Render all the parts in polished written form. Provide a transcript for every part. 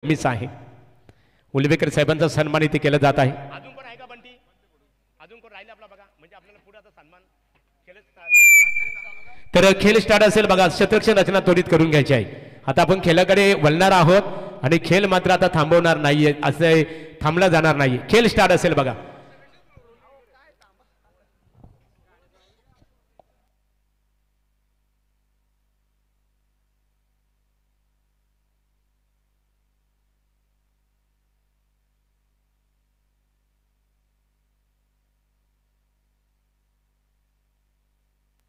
मीच आहे. उलवेकर साहेबांचा सन्मान इथे केला जात आहे. अजून कोण आहे का बंटी? अजून कोण राहिले आपला बघा, म्हणजे आपल्याला पुढे आता सन्मान केलंच. तर खेळ स्टार्ट असेल बघा. शतरक्षण रचना त्वरित करून घ्यायची आहे. आता आपण खेळाकडे वळणार आहोत आणि खेळ मात्र आता थांबवणार नाहीये, असे थांबला जाणार नाही. खेळ स्टार्ट असेल बघा.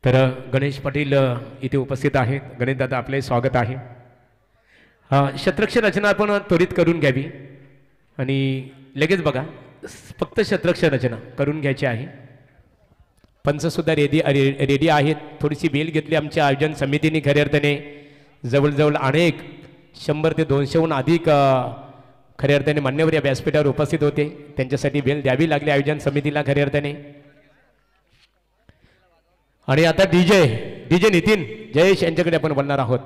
तर गणेश पाटील इथे उपस्थित आहेत. गणेश दादा आपले स्वागत आहे. शतरक्षण रचना आपण त्वरित करून घ्यावी आणि लगेच बघा फक्त शतरक्षण रचना करून घ्यायची आहे. पंचसुद्धा रेडी आहेत. थोडीशी बेल घेतली आमच्या आयोजन समितीने. खऱ्या अर्थाने जवळजवळ अनेक 100 ते 200हून अधिक खऱ्या अर्थाने मान्यवर या व्यासपीठावर उपस्थित होते. त्यांच्यासाठी बेल द्यावी लागली आयोजन समितीला खऱ्या अर्थाने. आणि आता डीजे नितीन जयेश यांच्याकडे आपण बोलणार आहोत.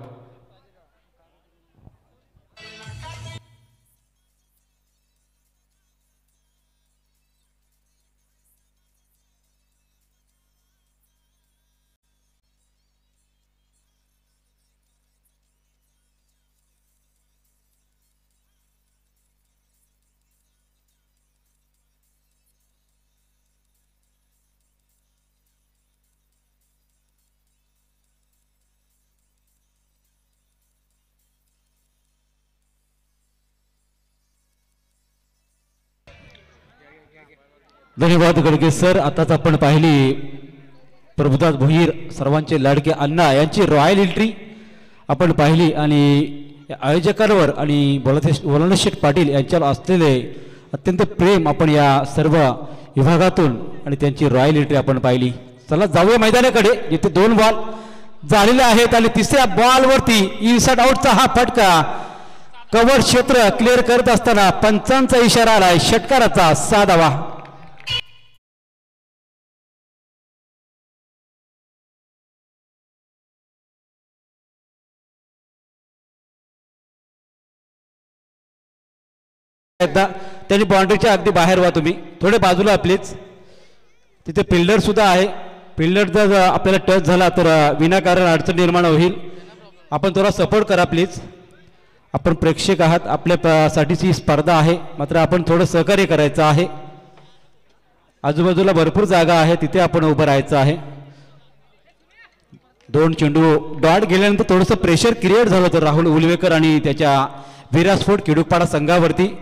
धन्यवाद गडगे सर. आताच आपण पाहिली प्रभुदास भोईर सर्वांचे लाडके अण्णा यांची रॉयल एंट्री आपण पाहिली आणि आयोजकांवर आणि वलनशेठ पाटील यांच्यावर असलेले अत्यंत प्रेम आपण या सर्व विभागातून आणि त्यांची रॉयल एंट्री आपण पाहिली. चला जाऊया मैदानाकडे जिथे 2 बॉल झालेले आहेत आणि तिसऱ्या बॉलवरती इनसाइड आउटचा हा फटका कव्हर क्षेत्र क्लिअर करत असताना पंचांचा इशारा आलाय. षटकाराचा 6 धावा. एकदा त्यांनी बाउंड्रीच्या अगदी बाहेर व्हा. तुम्ही थोडे बाजूला प्लीज. तिथे फिल्डर सुद्धा आहे. फिल्डर जर आपल्याला टच झाला तर विनाकारण अडचण निर्माण होईल. आपण थोडा सपोर्ट करा प्लीज. आपण प्रेक्षक आहात. आपल्यासाठीची स्पर्धा आहे, मात्र आपण थोडं सहकार्य करायचं आहे. आजूबाजूला भरपूर जागा आहे, तिथे आपण उभं राहायचं आहे. 2 चेंडू डॉट गेल्यानंतर थोडंसं प्रेशर क्रिएट झालं होतं राहुल उलवेकर आणि त्याच्या विरासफोर्ट खिडूकपाडा संघावरती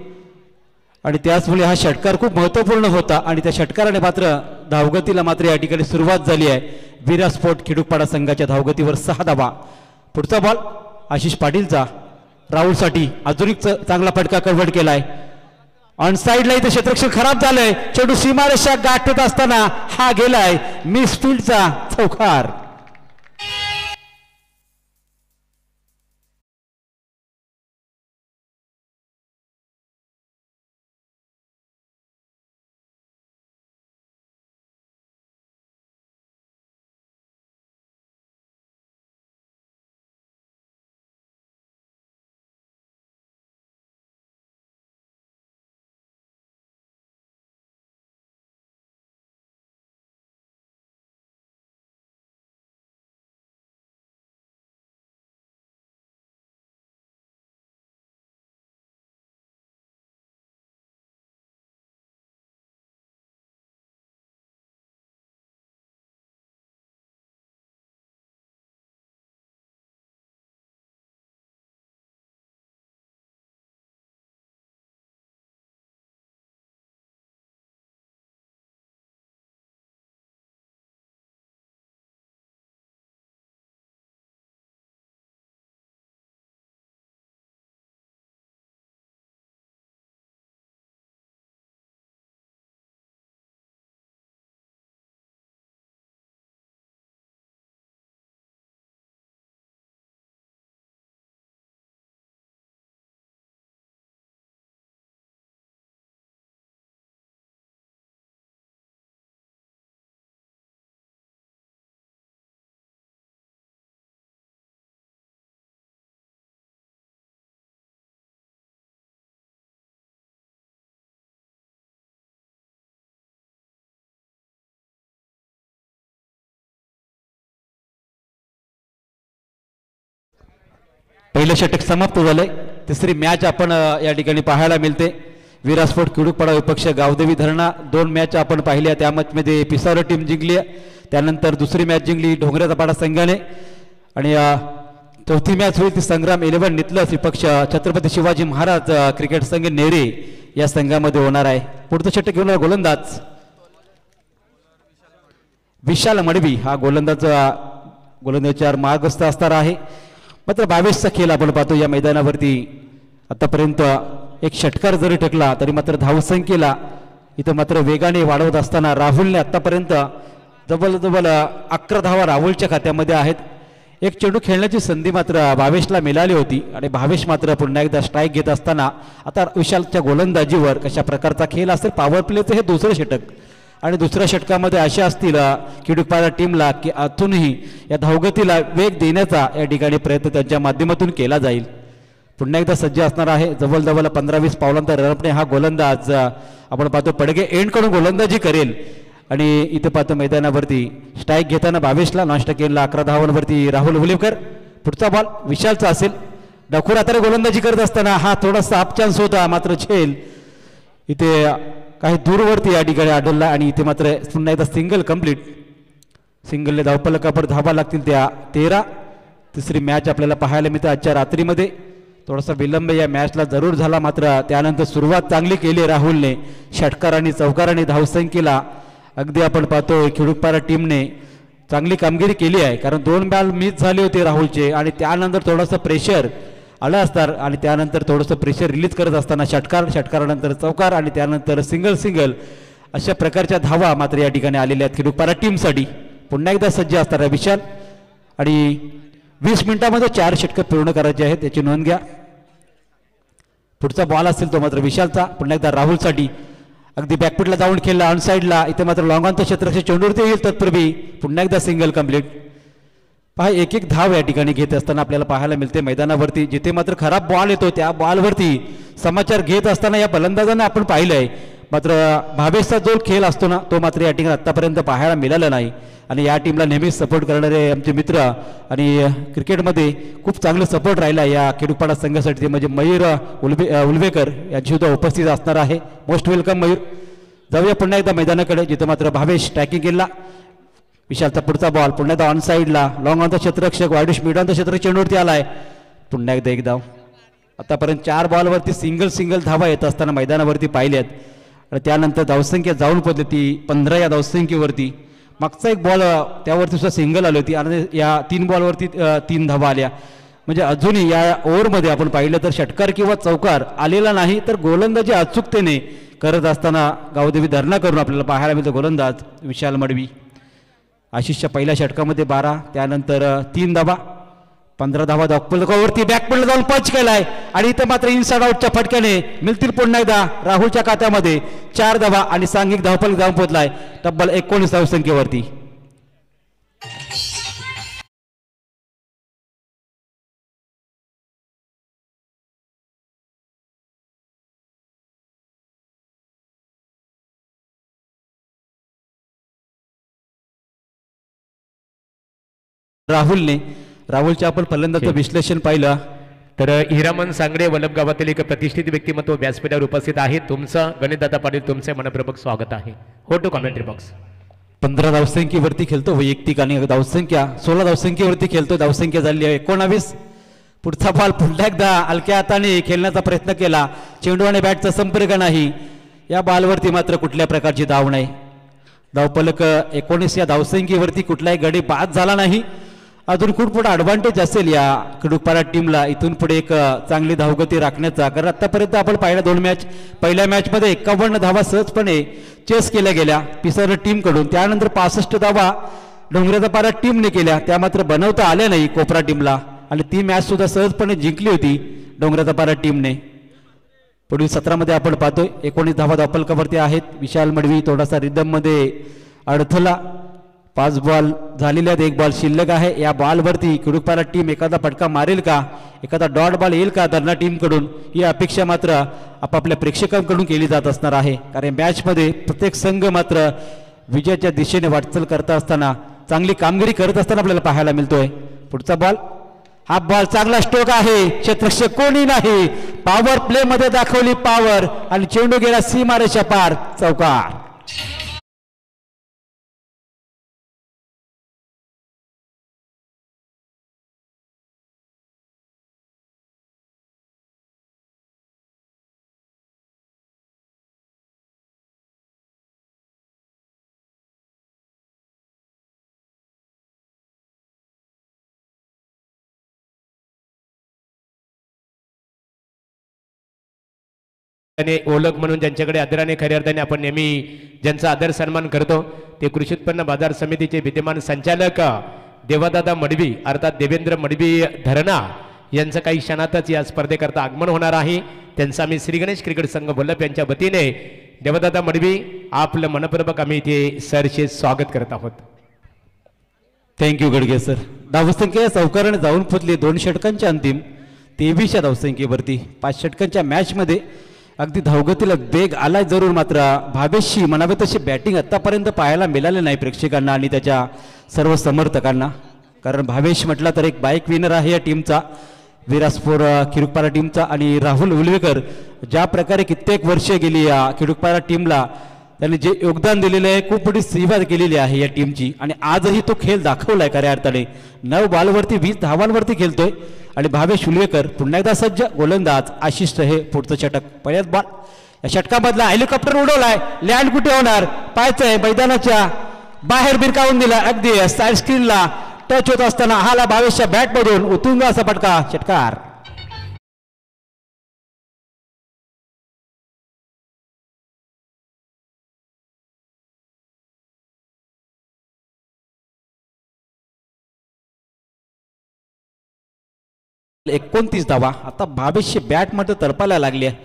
आणि त्याचमुळे हा षटकार खूप महत्त्वपूर्ण होता आणि त्या षटकाराने मात्र धावगतीला मात्र या ठिकाणी सुरुवात झाली आहे. विरासफोर्ट खिडूकपाडा संघाच्या धावगतीवर 6 धावा. पुढचा बॉल आशिष पाटीलचा राहुलसाठी. अजून एक चांगला फटका कन्व्हर्ट केलाय. ऑन साइडला इथे क्षेत्ररक्षण खराब झालंय. चेंडू सीमारेषा गाठत असताना हा गेलाय मिस फील्डचा चौकार. पहिलं षटक समाप्त झालंय. तिसरी मॅच आपण या ठिकाणी पाहायला मिळते. विरासफोर्ट किडूकपाडा विपक्ष गावदेवी धरणा 2 मॅच आपण पाहिल्या. त्या मॅचमध्ये पिसारो टीम जिंकली. त्यानंतर दुसरी मॅच जिंकली डोंगराचा पाडा संघाने आणि चौथी मॅच होईल ती संग्राम 11 नितलस विपक्ष छत्रपती शिवाजी महाराज क्रिकेट संघ नेरे या संघामध्ये होणार आहे. पुढचं षटक घेऊन गोलंदाज विशाल मडवी हा गोलंदाजावर मार्गस्थ असणार आहे. मात्र 22चा खेळ आपण पाहतो या मैदानावरती. आतापर्यंत एक षटकार जरी ठेकला तरी मात्र धावसंख्येला इथं मात्र वेगाने वाढवत असताना राहुलने आतापर्यंत जवळजवळ 11 धावा राहुलच्या खात्यामध्ये आहेत. एक चेंडू खेळण्याची संधी मात्र भावेशला मिळाली होती आणि भावेश मात्र पुन्हा एकदा स्ट्राईक घेत असताना आता विशालच्या गोलंदाजीवर कशा प्रकारचा खेळ असेल. पॉवर प्लेचं हे दुसरं षटक आणि दुसऱ्या षटकामध्ये अशा असतील किडूकपाडा टीमला की आतूनही या धावगतीला वेग देण्याचा या ठिकाणी प्रयत्न त्यांच्या माध्यमातून केला जाईल. पुन्हा एकदा सज्ज असणार आहे. जवळजवळ 15-20 पावलांचा रनअपने हा गोलंदाज आपण पाहतो पडगे एंडकडून गोलंदाजी करेल आणि इथं पाहतो मैदानावरती स्ट्राईक घेताना भावेशला नॉन स्ट्राईक केला 11 धावांवरती राहुल हुलेकर. पुढचा बॉल विशालचा असेल. डखूर आता गोलंदाजी करत असताना हा थोडासा हाफ चान्स होता मात्र झेल इथे काही दूरवरती या ठिकाणी आढळला आणि इथे मात्र पुन्हा एकदा सिंगल कंप्लीट. सिंगलने धावफलकावर धावा लागतील त्या 13. तिसरी मॅच आपल्याला पाहायला मिळते आजच्या रात्रीमध्ये. थोडासा विलंब या मॅचला जरूर झाला मात्र त्यानंतर सुरुवात चांगली केली राहुलने. षटकार आणि चौकाराने धावसंख्येला अगदी आपण पाहतो किडूकपाडा टीमने चांगली कामगिरी केली आहे. कारण 2 बॉल मिस झाले होते राहुलचे आणि त्यानंतर थोडंसं प्रेशर आलं असणार आणि त्यानंतर थोडंसं प्रेशर रिलीज करत असताना षटकारानंतर चौकार आणि त्यानंतर सिंगल अशा प्रकारच्या धावा मात्र या ठिकाणी आलेल्या आहेत किडूकपाडा टीमसाठी. पुन्हा एकदा सज्ज असणार विशाल आणि 20 मिनिटांमध्ये 4 षटकं पूर्ण करायचे आहेत याची नोंद घ्या. पुढचा बॉल असेल तो मात्र विशालचा. पुन्हा एकदा राहुलसाठी अगदी बॅकफुटला जाऊन खेळला ऑन साईडला. इथे मात्र लॉंगांचं क्षेत्ररक्षण चेंडूवरती येईल तत्पूर्वी पुन्हा एकदा सिंगल कंप्लीट. पहा एक धाव या ठिकाणी घेत असताना आपल्याला पाहायला मिळते मैदानावरती. जिथे मात्र खराब बॉल येतो त्या बॉलवरती समाचार घेत असताना या फलंदाजांना आपण पाहिलंय. मात्र भावेशचा जो खेळ असतो ना तो मात्र या ठिकाणी आतापर्यंत पाहायला मिळाला नाही आणि या टीमला नेहमीच सपोर्ट करणारे आमचे मित्र आणि क्रिकेटमध्ये खूप चांगलं सपोर्ट राहिला या किडूकपाडा संघासाठी ते म्हणजे मयूर उलवेकर यांची सुद्धा उपस्थित असणार आहे. Most welcome Mayur. जाऊया पुन्हा एकदा मैदानाकडे जिथं मात्र भावेश ट्रॅकिंग केला. विशालचा पुढचा बॉल पुन्हा एकदा ऑन साईडला लॉंग ऑनचा क्षेत्ररक्षक वायडूश मिडॉनचा क्षेत्ररक्षक चेंडूवरती आलाय. पुन्हा एकदा एक धाव. आतापर्यंत 4 बॉलवरती सिंगल धावा येत असताना मैदानावरती पाहिल्यात आणि त्यानंतर धावसंख्या जाऊन पडली ती 15 या धावसंख्येवरती. मागचा एक बॉल त्यावरती सुद्धा सिंगल आली होती आणि या 3 बॉलवरती 3 धावा आल्या. म्हणजे अजूनही या ओव्हरमध्ये आपण पाहिलं तर षटकार किंवा चौकार आलेला नाही तर गोलंदाजी अचूकतेने करत असताना गावदेवी धरणा करून आपल्याला पाहायला मिळतं गोलंदाज विशाल मडवी. आशिषच्या पहिल्या षटकामध्ये 12 त्यानंतर 3 धावा 15 धावा धावफलकावरती बॅकपडला जाऊन पंच केलाय आणि इथं मात्र इनसाइड आउटच्या फटक्याने मिळतील पुन्हा एकदा राहुलच्या खात्यामध्ये 4 धावा आणि सांघिक धावफलक जाऊन पोहोचलाय तब्बल 19 धावसंख्येवरती. राहुलच्या आपण फलंदाचं विश्लेषण पाहिलं तर हिरामन सांगडे वल्लभ गावातील एक प्रतिष्ठित व्यक्तिमत्व व्यासपीठावर उपस्थित आहे. तुमचं गणेशदादा पाटील तुमचे मनपूर्वक स्वागत आहे. हो टू कॉमेंट्री बॉक्स. 15 धावसंख्येवरती खेळतो वैयक्तिक आणि धावसंख्या 16 धावसंख्येवरती खेळतो. धावसंख्या झाली आहे 19. पुढचा बॉल पुन्हा एकदा हलक्या हाताने खेळण्याचा प्रयत्न केला. चेंडू आणि बॅटचा संपर्क नाही. या बॉलवरती मात्र कुठल्या प्रकारची धाव नाही. धावफलक 19 या धावसंख्येवरती कुठलाही गडी बाद झाला नाही. अजून खूप पुढे ॲडव्हान्टेज असेल या किडूकपाडा टीमला इथून पुढे एक चांगली धावगती राखण्याचा. कारण आतापर्यंत आपण पाहिल्या 2 मॅच पहिल्या मॅचमध्ये 51 धावा सहजपणे चेस केल्या गेल्या पिसार टीमकडून. त्यानंतर 65 धावा डोंगराचा पाडा टीमने केल्या त्या मात्र बनवता आल्या नाही कोपरा टीमला आणि ती मॅच सुद्धा सहजपणे जिंकली होती डोंगराचा पाडा टीमने. पुढील 17 मध्ये आपण पाहतोय 19 धावा धावफलकावरती आहेत. विशाल मडवी थोडासा रिदममध्ये अडथळा. 5 बॉल झालेले आहेत 1 बॉल शिल्लक आहे. या बॉलवरती किडूकपाडा टीम एखादा फटका मारेल का एखादा डॉट बॉल येईल का धरणा टीमकडून ही अपेक्षा मात्र आपापल्या प्रेक्षकांकडून केली जात असणार आहे. कारण मॅचमध्ये प्रत्येक संघ मात्र विजयाच्या दिशेने वाटचाल करत असताना चांगली कामगिरी करत असताना आपल्याला पाहायला मिळतोय. पुढचा बॉल हा बॉल चांगला स्ट्रोक आहे, क्षेत्ररक्षक कोणी नाही, पॉवर प्ले मध्ये दाखवली पॉवर आणि चेंडू गेला सीमारेषा पार, चौकार. आणि ओळख म्हणून ज्यांच्याकडे आदराने खऱ्या अर्थाने आपण नेहमी ज्यांचा आदर सन्मान करतो ते कृषी उत्पन्न बाजार समितीचे विद्यमान संचालक देवादादा मडवी अर्थात देवेंद्र मडवी धरणा यांचं काही क्षणातच या स्पर्धेकरता आगमन होणार आहे. त्यांचं आम्ही श्री गणेश क्रिकेट संघ बोल्लप यांच्या वतीने देवादादा मडवी आपलं मनपूर्वक आम्ही इथे सरचे स्वागत करत आहोत. Thank you Gadge sir. धावसंख्या चौकाराने जाऊन पोचली 2 षटकांच्या अंतिम 23 धावसंख्येवरती. 5 षटकांच्या मॅचमध्ये अगदी धावगतीला वेग आलाय जरूर, मात्र भावेशची म्हणावे तशी बॅटिंग आतापर्यंत पाहायला मिळाले नाही प्रेक्षकांना आणि त्याच्या सर्व समर्थकांना. कारण भावेश म्हटला तर एक बाईक विनर आहे या टीमचा, विरासपूर खिडूकपाडा टीमचा. आणि राहुल उलवेकर ज्या प्रकारे कित्येक वर्ष गेली या खिडूकपाडा टीमला त्यांनी जे योगदान दिलेले आहे, खूप मोठी सेवा केलेली आहे या टीमची आणि आजही तो खेळ दाखवलाय खऱ्या अर्थाने. 9 बॉलवरती 20 धावांवरती खेळतोय आणि भावेश उलवेकर पुन्हा एकदा सज्ज. गोलंदाज आशिष हे पुढचं षटक. पहिल्याच बॉल या षटकामधला हेलिकॉप्टर उडवलाय, लँड कुठे होणार पाहायचंय. मैदानाच्या बाहेर बिरकावून दिला, अगदी साईड स्क्रीनला टच होत असताना हाला भावेशच्या बॅटमधून उतुंग असा फटका, षटकार. एकोणतीस धावा. आता भावेशची बॅट मात्र तडपायला लागली आहे.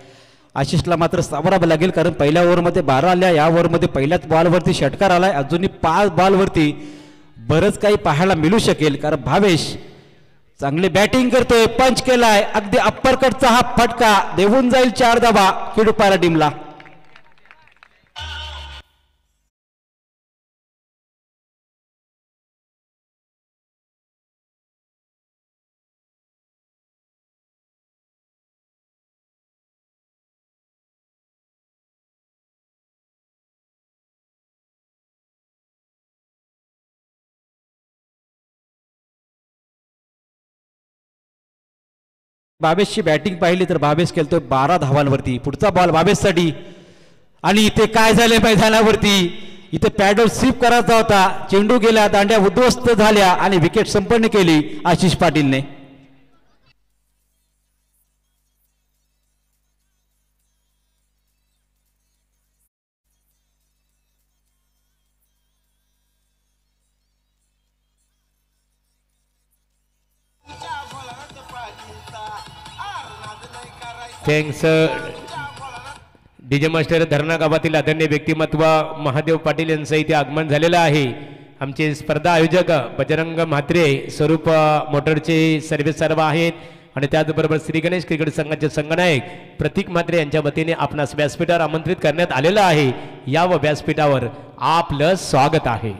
आशिषला मात्र सावरावं लागेल कारण पहिल्या ओव्हरमध्ये 12 आल्या, या ओव्हरमध्ये पहिल्याच बॉलवरती षटकार आलाय. अजूनही 5 बॉलवरती बरंच काही पाहायला मिळू शकेल कारण भावेश चांगली बॅटिंग करतोय. पंच केलाय, अगदी अप्परकटचा हा फटका देऊन जाईल 4 धावा खिडूकपाडा टीमला. भावेशची बॅटिंग पाहिली तर भावेश खेळतोय 12 धावांवरती. पुढचा बॉल भावेशसाठी आणि इथे काय झाले मैदानावरती, इथे पॅडल स्वीप करायचा होता, चेंडू गेला, दांड्या उद्ध्वस्त झाल्या आणि विकेट संपन्न केली आशिष पाटीलने. थँक्स डीजे मास्टर धरणा गावातील आदरणीय व्यक्तिमत्व महादेव पाटील यांचं इथे आगमन झालेलं आहे. आमचे स्पर्धा आयोजक बजरंग म्हात्रे स्वरूप मोटरचे सर्व्हिस सर्व आहेत आणि त्याचबरोबर श्री गणेश क्रिकेट संघाचे संघनायक प्रतीक म्हात्रे यांच्या वतीने आपणास व्यासपीठावर आमंत्रित करण्यात आलेलं आहे. या व्यासपीठावर आपलं स्वागत आहे.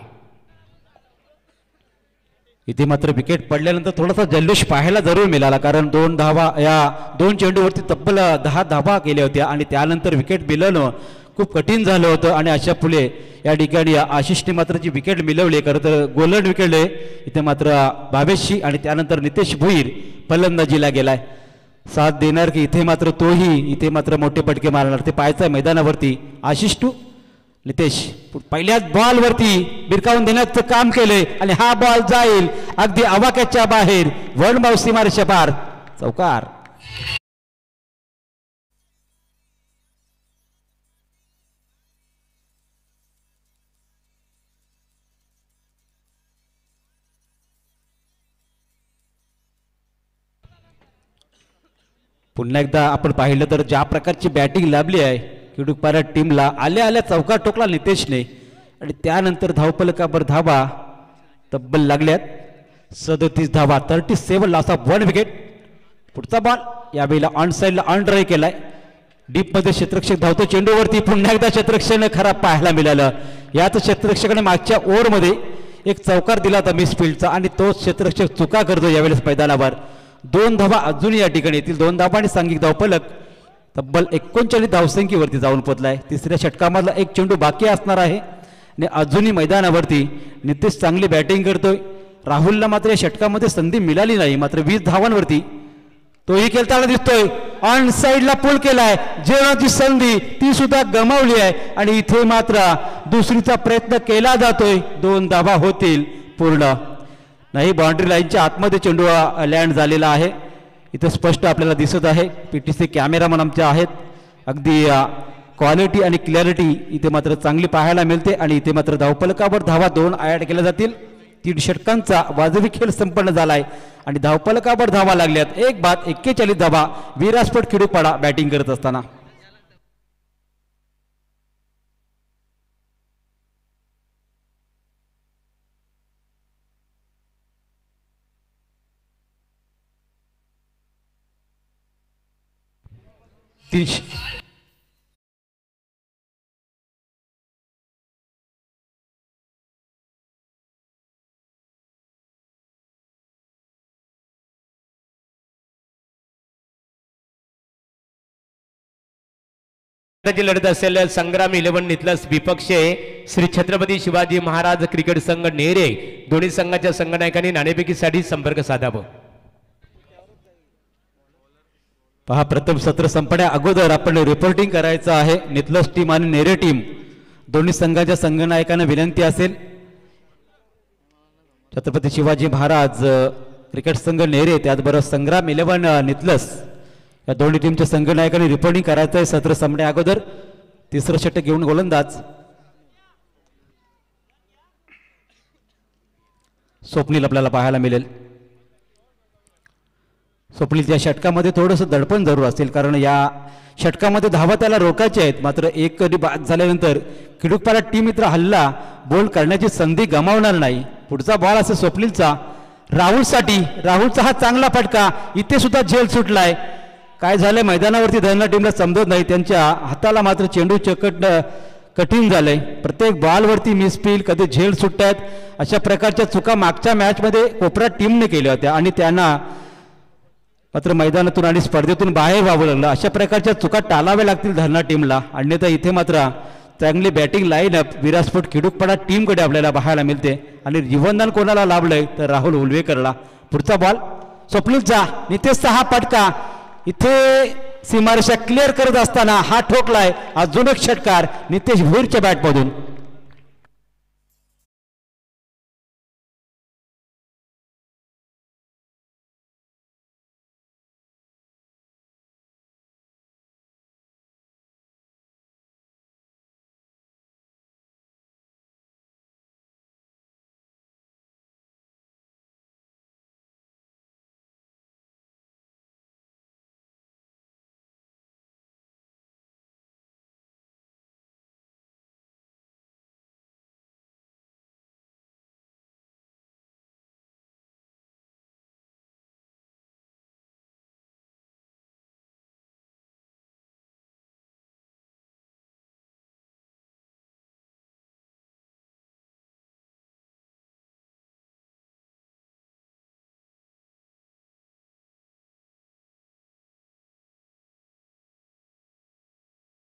इथे मात्र विकेट पडल्यानंतर थोडासा जल्लोष पाहायला जरूर मिळाला कारण 2 धावा या 2 चेंडूवरती तब्बल 10 धावा केल्या होत्या आणि त्यानंतर विकेट मिळवणं खूप कठीण झालं होतं आणि अशा फुले या ठिकाणी आशिषने मात्र जी विकेट मिळवली खरं तर गोल्डन विकेट आहे. इथे मात्र भावेशची आणि त्यानंतर नितेश भुईर फलंदाजीला गेलाय. साथ देणार की इथे मात्र तोही इथे मात्र मोठे पटके मारणार ते पाहायचं आहे मैदानावरती. आशिष टू नितेश पहिल्याच बॉलवरती बिरकावून देण्याचं काम केलंय आणि हा बॉल जाईल अगदी आवाक्याच्या बाहेर, वन बाउंस सीमारेषा पार, चौकार. पुन्हा एकदा आपण पाहिलं तर ज्या प्रकारची बॅटिंग लाभली आहे खिडूकपाडा टीमला, आल्या आल्या चौकार टोकला नितेशने आणि त्यानंतर धावफलकावर धावा तब्बल लागल्यात 37 धावा, 37 लॉस ऑफ 1 विकेट. पुढचा बॉल यावेळेला ऑन साईडला ऑन ड्राईव्ह केलाय, डीप मध्ये क्षेत्ररक्षक धावतो चेंडूवरती. पुन्हा एकदा क्षेत्ररक्षण खराब पाहायला मिळालं. याच क्षेत्ररक्षकाने मागच्या ओव्हरमध्ये एक चौकार दिला होता मिसफिल्डचा आणि तो क्षेत्ररक्षक चुका करतो यावेळेस मैदानावर. 2 धावा अजून या ठिकाणी येतील. 2 धावा आणि सांघिक धावफलक तब्बल 39 धावसंख्येवरती जाऊन पोहोचलाय. तिसऱ्या षटकामधला एक चेंडू बाकी असणार आहे आणि अजूनही मैदानावरती नितेश चांगली बॅटिंग करतोय. राहुलला मात्र या षटकामध्ये संधी मिळाली नाही. मात्र 20 धावांवरती तोही खेळताना दिसतोय. ऑन साईडला पूल केलाय. जेवणाची संधी ती सुद्धा गमावली आहे आणि इथे मात्र दुसरीचा प्रयत्न केला जातोय. 2 धावा होतील पूर्ण नाही. बाउंड्री लाईनच्या आतमध्ये चेंडू लँड झालेला आहे. इथे स्पष्ट आपल्याला दिसत आहे. PTC कॅमेरामन आमचे आहेत. अगदी क्वालिटी आणि क्लॅरिटी इथे मात्र चांगली पाहायला मिळते आणि इथे मात्र धावफलकावर धावा 2 ॲड केल्या जातील. 3 षटकांचा वाजवी खेळ संपन्न झालाय आणि धावफलकावर धावा लागल्यात. 1 बाद 41 धावा. विरासपट खिडूपाडा बॅटिंग करत असताना लढत असेल संग्राम 11 नितलस विपक्षे श्री छत्रपती शिवाजी महाराज क्रिकेट संघ नेरे. दोन्ही संघाच्या संघनायकांनी नाणेफेकीसाठी संपर्क साधावा. पहा प्रथम सत्र संपण्या अगोदर आपण रिपोर्टिंग करायचं आहे. नितलस टीम आणि नेरे टीम दोन्ही संघाच्या संघनायकांना विनंती असेल. छत्रपती शिवाजी महाराज क्रिकेट संघ नेरे त्याचबरोबर संग्राम 11 नितलस या दोन्ही टीमच्या संघनायकांनी रिपोर्टिंग करायचं आहे सत्र संपण्या अगोदर. तिसरं षटक घेऊन गोलंदाज स्वप्नील आपल्याला पाहायला मिळेल. स्वप्नील या षटकामध्ये थोडंसं दडपण जरूर असेल कारण या षटकामध्ये धावा त्याला रोखायचे आहेत. मात्र एक कधी बाद झाल्यानंतर खिडूकपाडा टीम मित्र हल्ला बॉल करण्याची संधी गमावणार नाही. पुढचा बॉल असेल स्वप्नीलचा राहुलसाठी. राहुलचा हा चांगला फटका. इथे सुद्धा झेल सुटलाय. काय झालंय मैदानावरती धरणा टीमला समजत नाही. त्यांच्या हाताला मात्र चेंडू चकटणं कठीण झालंय. प्रत्येक बॉलवरती मिसफील्ड कधी झेल सुटतायत. अशा प्रकारच्या चुका मागच्या मॅचमध्ये कोपरा टीमने केल्या होत्या आणि त्यांना मात्र मैदानातून आणि स्पर्धेतून बाहेर व्हावं लागलं. अशा प्रकारच्या चुका टाळाव्या लागतील धरणा टीमला. अन्यथा इथे मात्र चांगली बॅटिंग लाईनअप विरासपट खिडूकपाडा टीमकडे आपल्याला पाहायला मिळते आणि जीवनदान कोणाला लाभलंय तर राहुल उलवेकरला. पुढचा बॉल स्वप्नीलचा. नितेशचा हा फटका इथे सीमारेषा क्लिअर करत असताना हा ठोकलाय. अजून एक षटकार नितेश भोईरच्या बॅटमधून.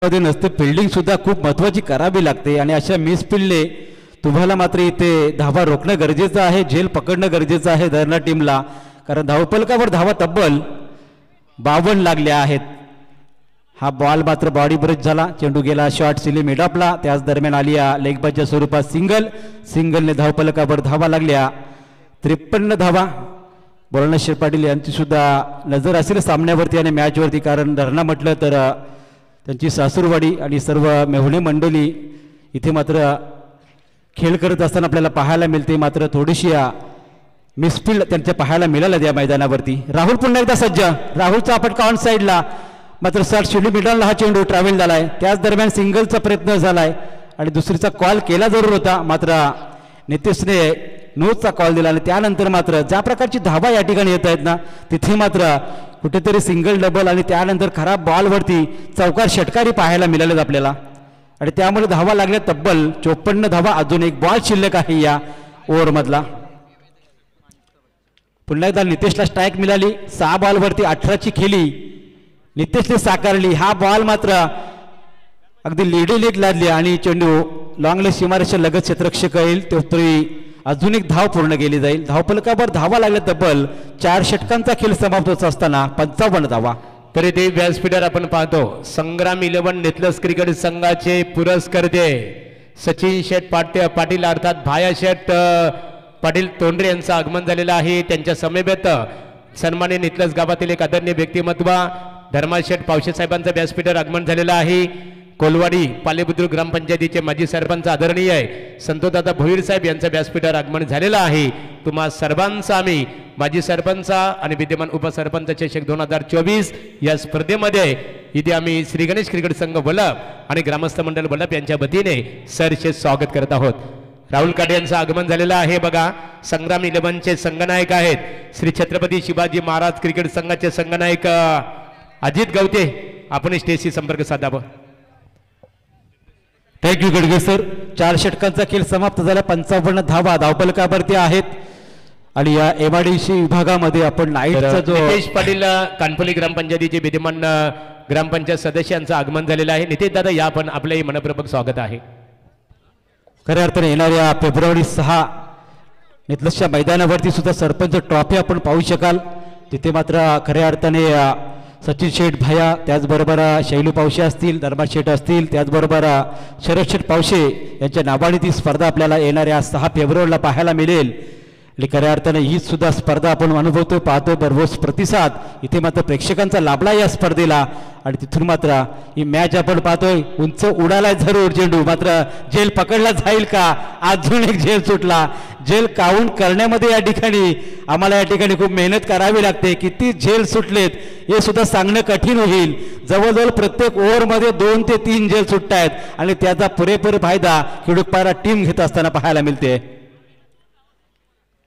नसते फिल्डिंग सुद्धा खूप महत्वाची करावी लागते आणि अशा मिस फिल्डने तुम्हाला मात्र इथे धावा रोखणं गरजेचं आहे. झेल पकडणं गरजेचं आहे धरणा टीमला कारण धावफलकावर धावा तब्बल 52 लागल्या आहेत. हा बॉल मात्र बॉडी ब्रेक झाला. चेंडू गेला शॉर्ट सिली मिडॉपला. त्याच दरम्यान आली लेग बायच्या स्वरूपात सिंगलने धावफलकावर धावा लागल्या 53 धावा. बोलणेश्वर पाटील यांची सुद्धा नजर असेल सामन्यावरती आणि मॅचवरती कारण धरणा म्हटलं तर त्यांची सासूरवाडी आणि सर्व मेहुणे मंडळी इथे मात्र खेळ करत असताना आपल्याला पाहायला मिळते. मात्र थोडीशी मिसफील्ड त्यांच्या पाहायला मिळाल्या या मैदानावरती. राहुल पुन्हा एकदा सज्ज. राहुलचा फटका ऑन साईडला. मात्र शॉर्ट शिडी मिडलला हा चेंडू ट्रॅव्हल झालाय. त्याच दरम्यान सिंगलचा प्रयत्न झालाय आणि दुसरीचा कॉल केला जरूर होता. मात्र नितेशने नोचा कॉल दिला आणि त्यानंतर मात्र ज्या प्रकारची धावा या ठिकाणी येत आहेत ना तिथे मात्र कुठेतरी सिंगल डबल आणि त्यानंतर खराब बॉलवरती चौकार षटकारी पाहायला मिळालेत आपल्याला आणि त्यामुळे धावा लागल्या तब्बल 54 धावा. अजून एक बॉल शिल्लक आहे या ओव्हरमधला. पुन्हा एकदा नितेशला स्ट्राईक मिळाली. 6 बॉलवरती 18ची खेळी नितेशने साकारली. हा बॉल मात्र अगदी लेट लादली आणि चेंडू लॉंगले सीमारेषा लगत क्षेत्ररक्षक येईल तरी अजून एक धाव पूर्ण केली जाईल. धावफलकावर धावा लागल्या तब्बल 4 षटकांचा खेळ समाप्त होत असताना 55 धावा. तरी ते व्यासपीठावर आपण पाहतो संग्राम 11 नेतलस क्रिकेट संघाचे पुरस्कर्ते सचिन शेठ पाटील अर्थात भाया शेठ पाटील तोंडरे यांचं आगमन झालेलं आहे. त्यांच्या समवेत सन्मान्य नितलस गावातील एक आदरणीय व्यक्तिमत्व धर्मा शेठ पावशे साहेबांचं व्यासपीठावर आगमन झालेलं आहे. कोलवाडी पालेबुद्रुक ग्रामपंचायतीचे माजी सरपंच आदरणीय आहे संतोषदादा भोईर साहेब यांचं व्यासपीठावर आगमन झालेलं आहे. तुम्हा सर्वांचा आम्ही माजी सरपंच आणि विद्यमान उपसरपंच चषक 2024 या स्पर्धेमध्ये इथे आम्ही श्री गणेश क्रिकेट संघ वलप आणि ग्रामस्थ मंडळ वलप यांच्या वतीने सरचे स्वागत करत आहोत. राहुल काटे यांचं आगमन झालेलं आहे. बघा संग्राम 11चे संघनायक आहेत श्री छत्रपती शिवाजी महाराज क्रिकेट संघाचे संघनायक अजित गवते. आपण स्टेजशी संपर्क साधावा. Thank you Gadge sir. 4 षटकांचा खेळ समाप्त झाला. 55 धावा धावफलकावरती आहेत आणि या MIDC विभागामध्ये आपण नाईटचा जो नितेश पाटील कानपल्ली ग्रामपंचायतीचे विद्यमान ग्रामपंचायत सदस्यांचं आगमन झालेलं आहे. नितेश दादा या पण आपलंही मनपूर्वक स्वागत आहे. खऱ्या अर्थाने येणाऱ्या फेब्रुवारी 6 नितलसच्या मैदानावरती सुद्धा सरपंच ट्रॉफी आपण पाहू शकाल. तिथे मात्र खऱ्या अर्थाने सचिन शेठ भाया त्याचबरोबर शैलू पावशे असतील धर्मा शेठ असतील त्याचबरोबर शरद शेठ पावशे यांच्या नावाने ती स्पर्धा आपल्याला येणाऱ्या 6 फेब्रुवारीला पाहायला मिळेल. आणि खऱ्या अर्थाने ही सुद्धा स्पर्धा आपण अनुभवतो पाहतो भरघोस प्रतिसाद इथे मात्र प्रेक्षकांचा लाभला या स्पर्धेला. आणि तिथून मात्र ही मॅच आपण पाहतोय उंच उडालाय जरूर चेंडू मात्र झेल पकडला जाईल का. अजून एक झेल सुटला. झेल काउंट करण्यामध्ये या ठिकाणी आम्हाला या ठिकाणी खूप मेहनत करावी लागते. किती झेल सुटलेत हे सुद्धा सांगणं कठीण होईल. जवळजवळ प्रत्येक ओव्हरमध्ये 2 ते 3 झेल सुटत आहेत आणि त्याचा पुरेपूर फायदा खिडूकपारा टीम घेत असताना पाहायला मिळते.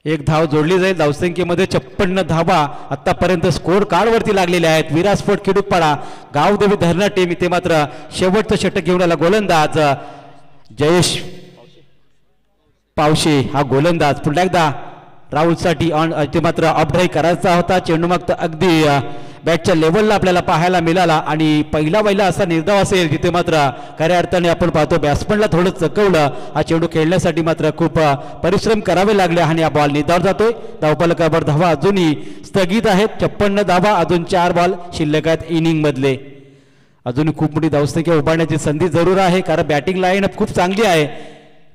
एक धाव जोडली जाईल. धावसंख्येमध्ये 56 धावा आतापर्यंत स्कोर कार्डवरती लागलेल्या आहेत. विरासपोर्ट खिडूकपाडा गावदेवी धरणा टीम इथे मात्र शेवटचं षटक घेऊन आला गोलंदाज जयेश पावशे हा गोलंदाज. पुन्हा एकदा राहुलसाठी इथे मात्र अपड्राईव्ह करायचा होता. चेंडू मागत अगदी बॅटच्या लेवलला आपल्याला पाहायला मिळाला आणि पहिला असा निर्धाव असेल जिथे मात्र खऱ्या अर्थाने आपण पाहतो बॅट्समनला थोडं चकवलं. हा चेंडू खेळण्यासाठी मात्र खूप परिश्रम करावे लागले आणि हा बॉल निर्धाव जातोय. धावफलकावर धावा अजूनही स्थगित आहेत. 56 धावा अजून 4 बॉल शिल्लक आहेत इनिंग मधले. अजून खूप मोठी धावसंख्या उभारण्याची संधी जरूर आहे कारण बॅटिंग लाईनअप खूप चांगली आहे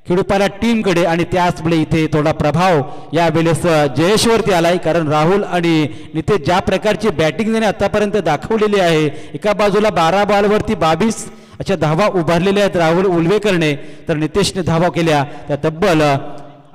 खिडूपारा टीमकडे आणि त्याचमुळे इथे थोडा प्रभाव यावेळेस जयेशवरती आलाय कारण राहुल आणि नितेश ज्या प्रकारची बॅटिंग त्याने आतापर्यंत दाखवलेली आहे. एका बाजूला 12 बॉलवरती 22 अशा धावा उभारलेल्या आहेत राहुल उलवेकरने तर नितेशने धावा केल्या त्या तब्बल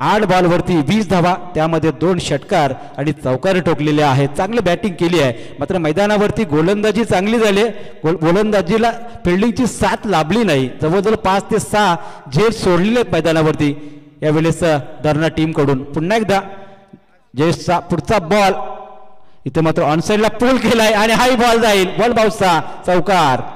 8 बॉलवरती 20 धावा त्यामध्ये 2 षटकार आणि चौकार ठोकलेले आहेत. चांगली बॅटिंग केली आहे मात्र मैदानावरती गोलंदाजी चांगली झाली. गोलंदाजीला फिल्डिंगची साथ लाभली नाही. जवळजवळ 5 ते 6 झेल सोडलेले आहेत मैदानावरती यावेळेस धरणा टीमकडून. पुन्हा एकदा जयेशचा पुढचा बॉल इथे मात्र ऑनसाईडला पूल केलाय आणि हाही बॉल जाईल. बॉल बाउन्सचा चौकार.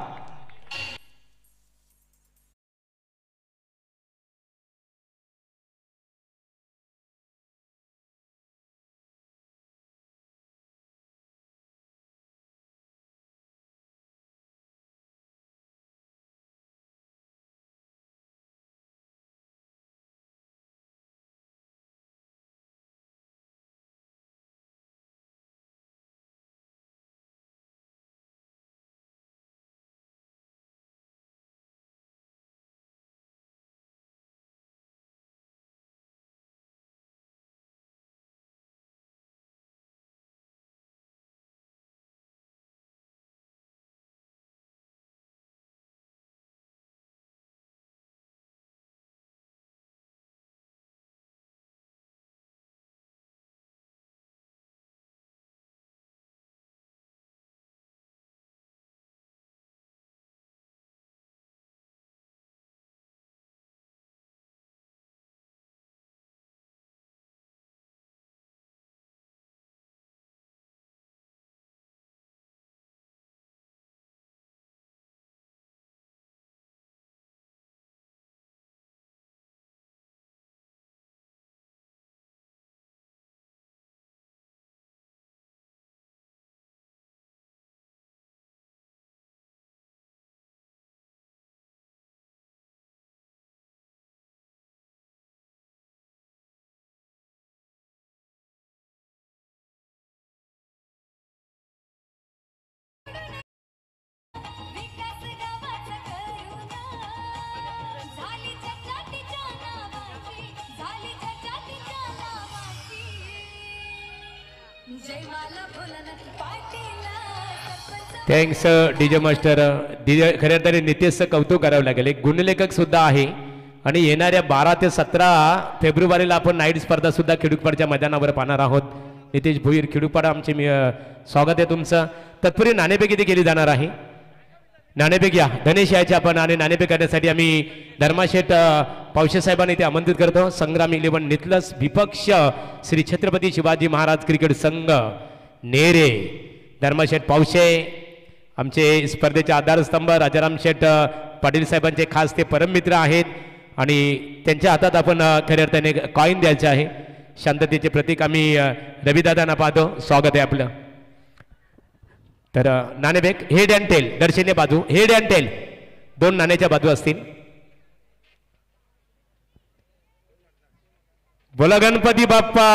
Thanks DJ master. डीजे खरं तरी नितेशचं कौतुक करावं लागेल. एक गुणलेखक सुद्धा आहे आणि येणाऱ्या 12 ते 17 फेब्रुवारीला आपण नाईट स्पर्धा सुद्धा खिडूकपाडच्या मैदानावर पाहणार आहोत. नितेश भोईर खिडूकपाडा आमचे स्वागत आहे तुमचं. तत्पूर्वी नाणेफेक इथे केली जाणार आहे. नाणेफेक या धनेश यायचे आपण आणि नाणेफेक करण्यासाठी आम्ही धर्माशेठ पावशे साहेबांनी इथे आमंत्रित करतो. संग्राम 11 नितलस विपक्ष श्री छत्रपती शिवाजी महाराज क्रिकेट संघ नेरे. धर्माशेठ पावशे आमचे स्पर्धेचे आधारस्तंभ. राजाराम शेठ पाटील साहेबांचे खास ते परममित्र आहेत आणि त्यांच्या हातात आपण खऱ्या अर्थाने कॉईन द्यायचे आहे. शांततेचे प्रतीक आम्ही रविदादांना पाहतो. स्वागत आहे आपलं. तर नाणेफेक हेड अँड टेल दर्शनीय बाजू. हेड अँड टेल 2 नाण्याच्या बाजू असतील. बोला गणपती बाप्पा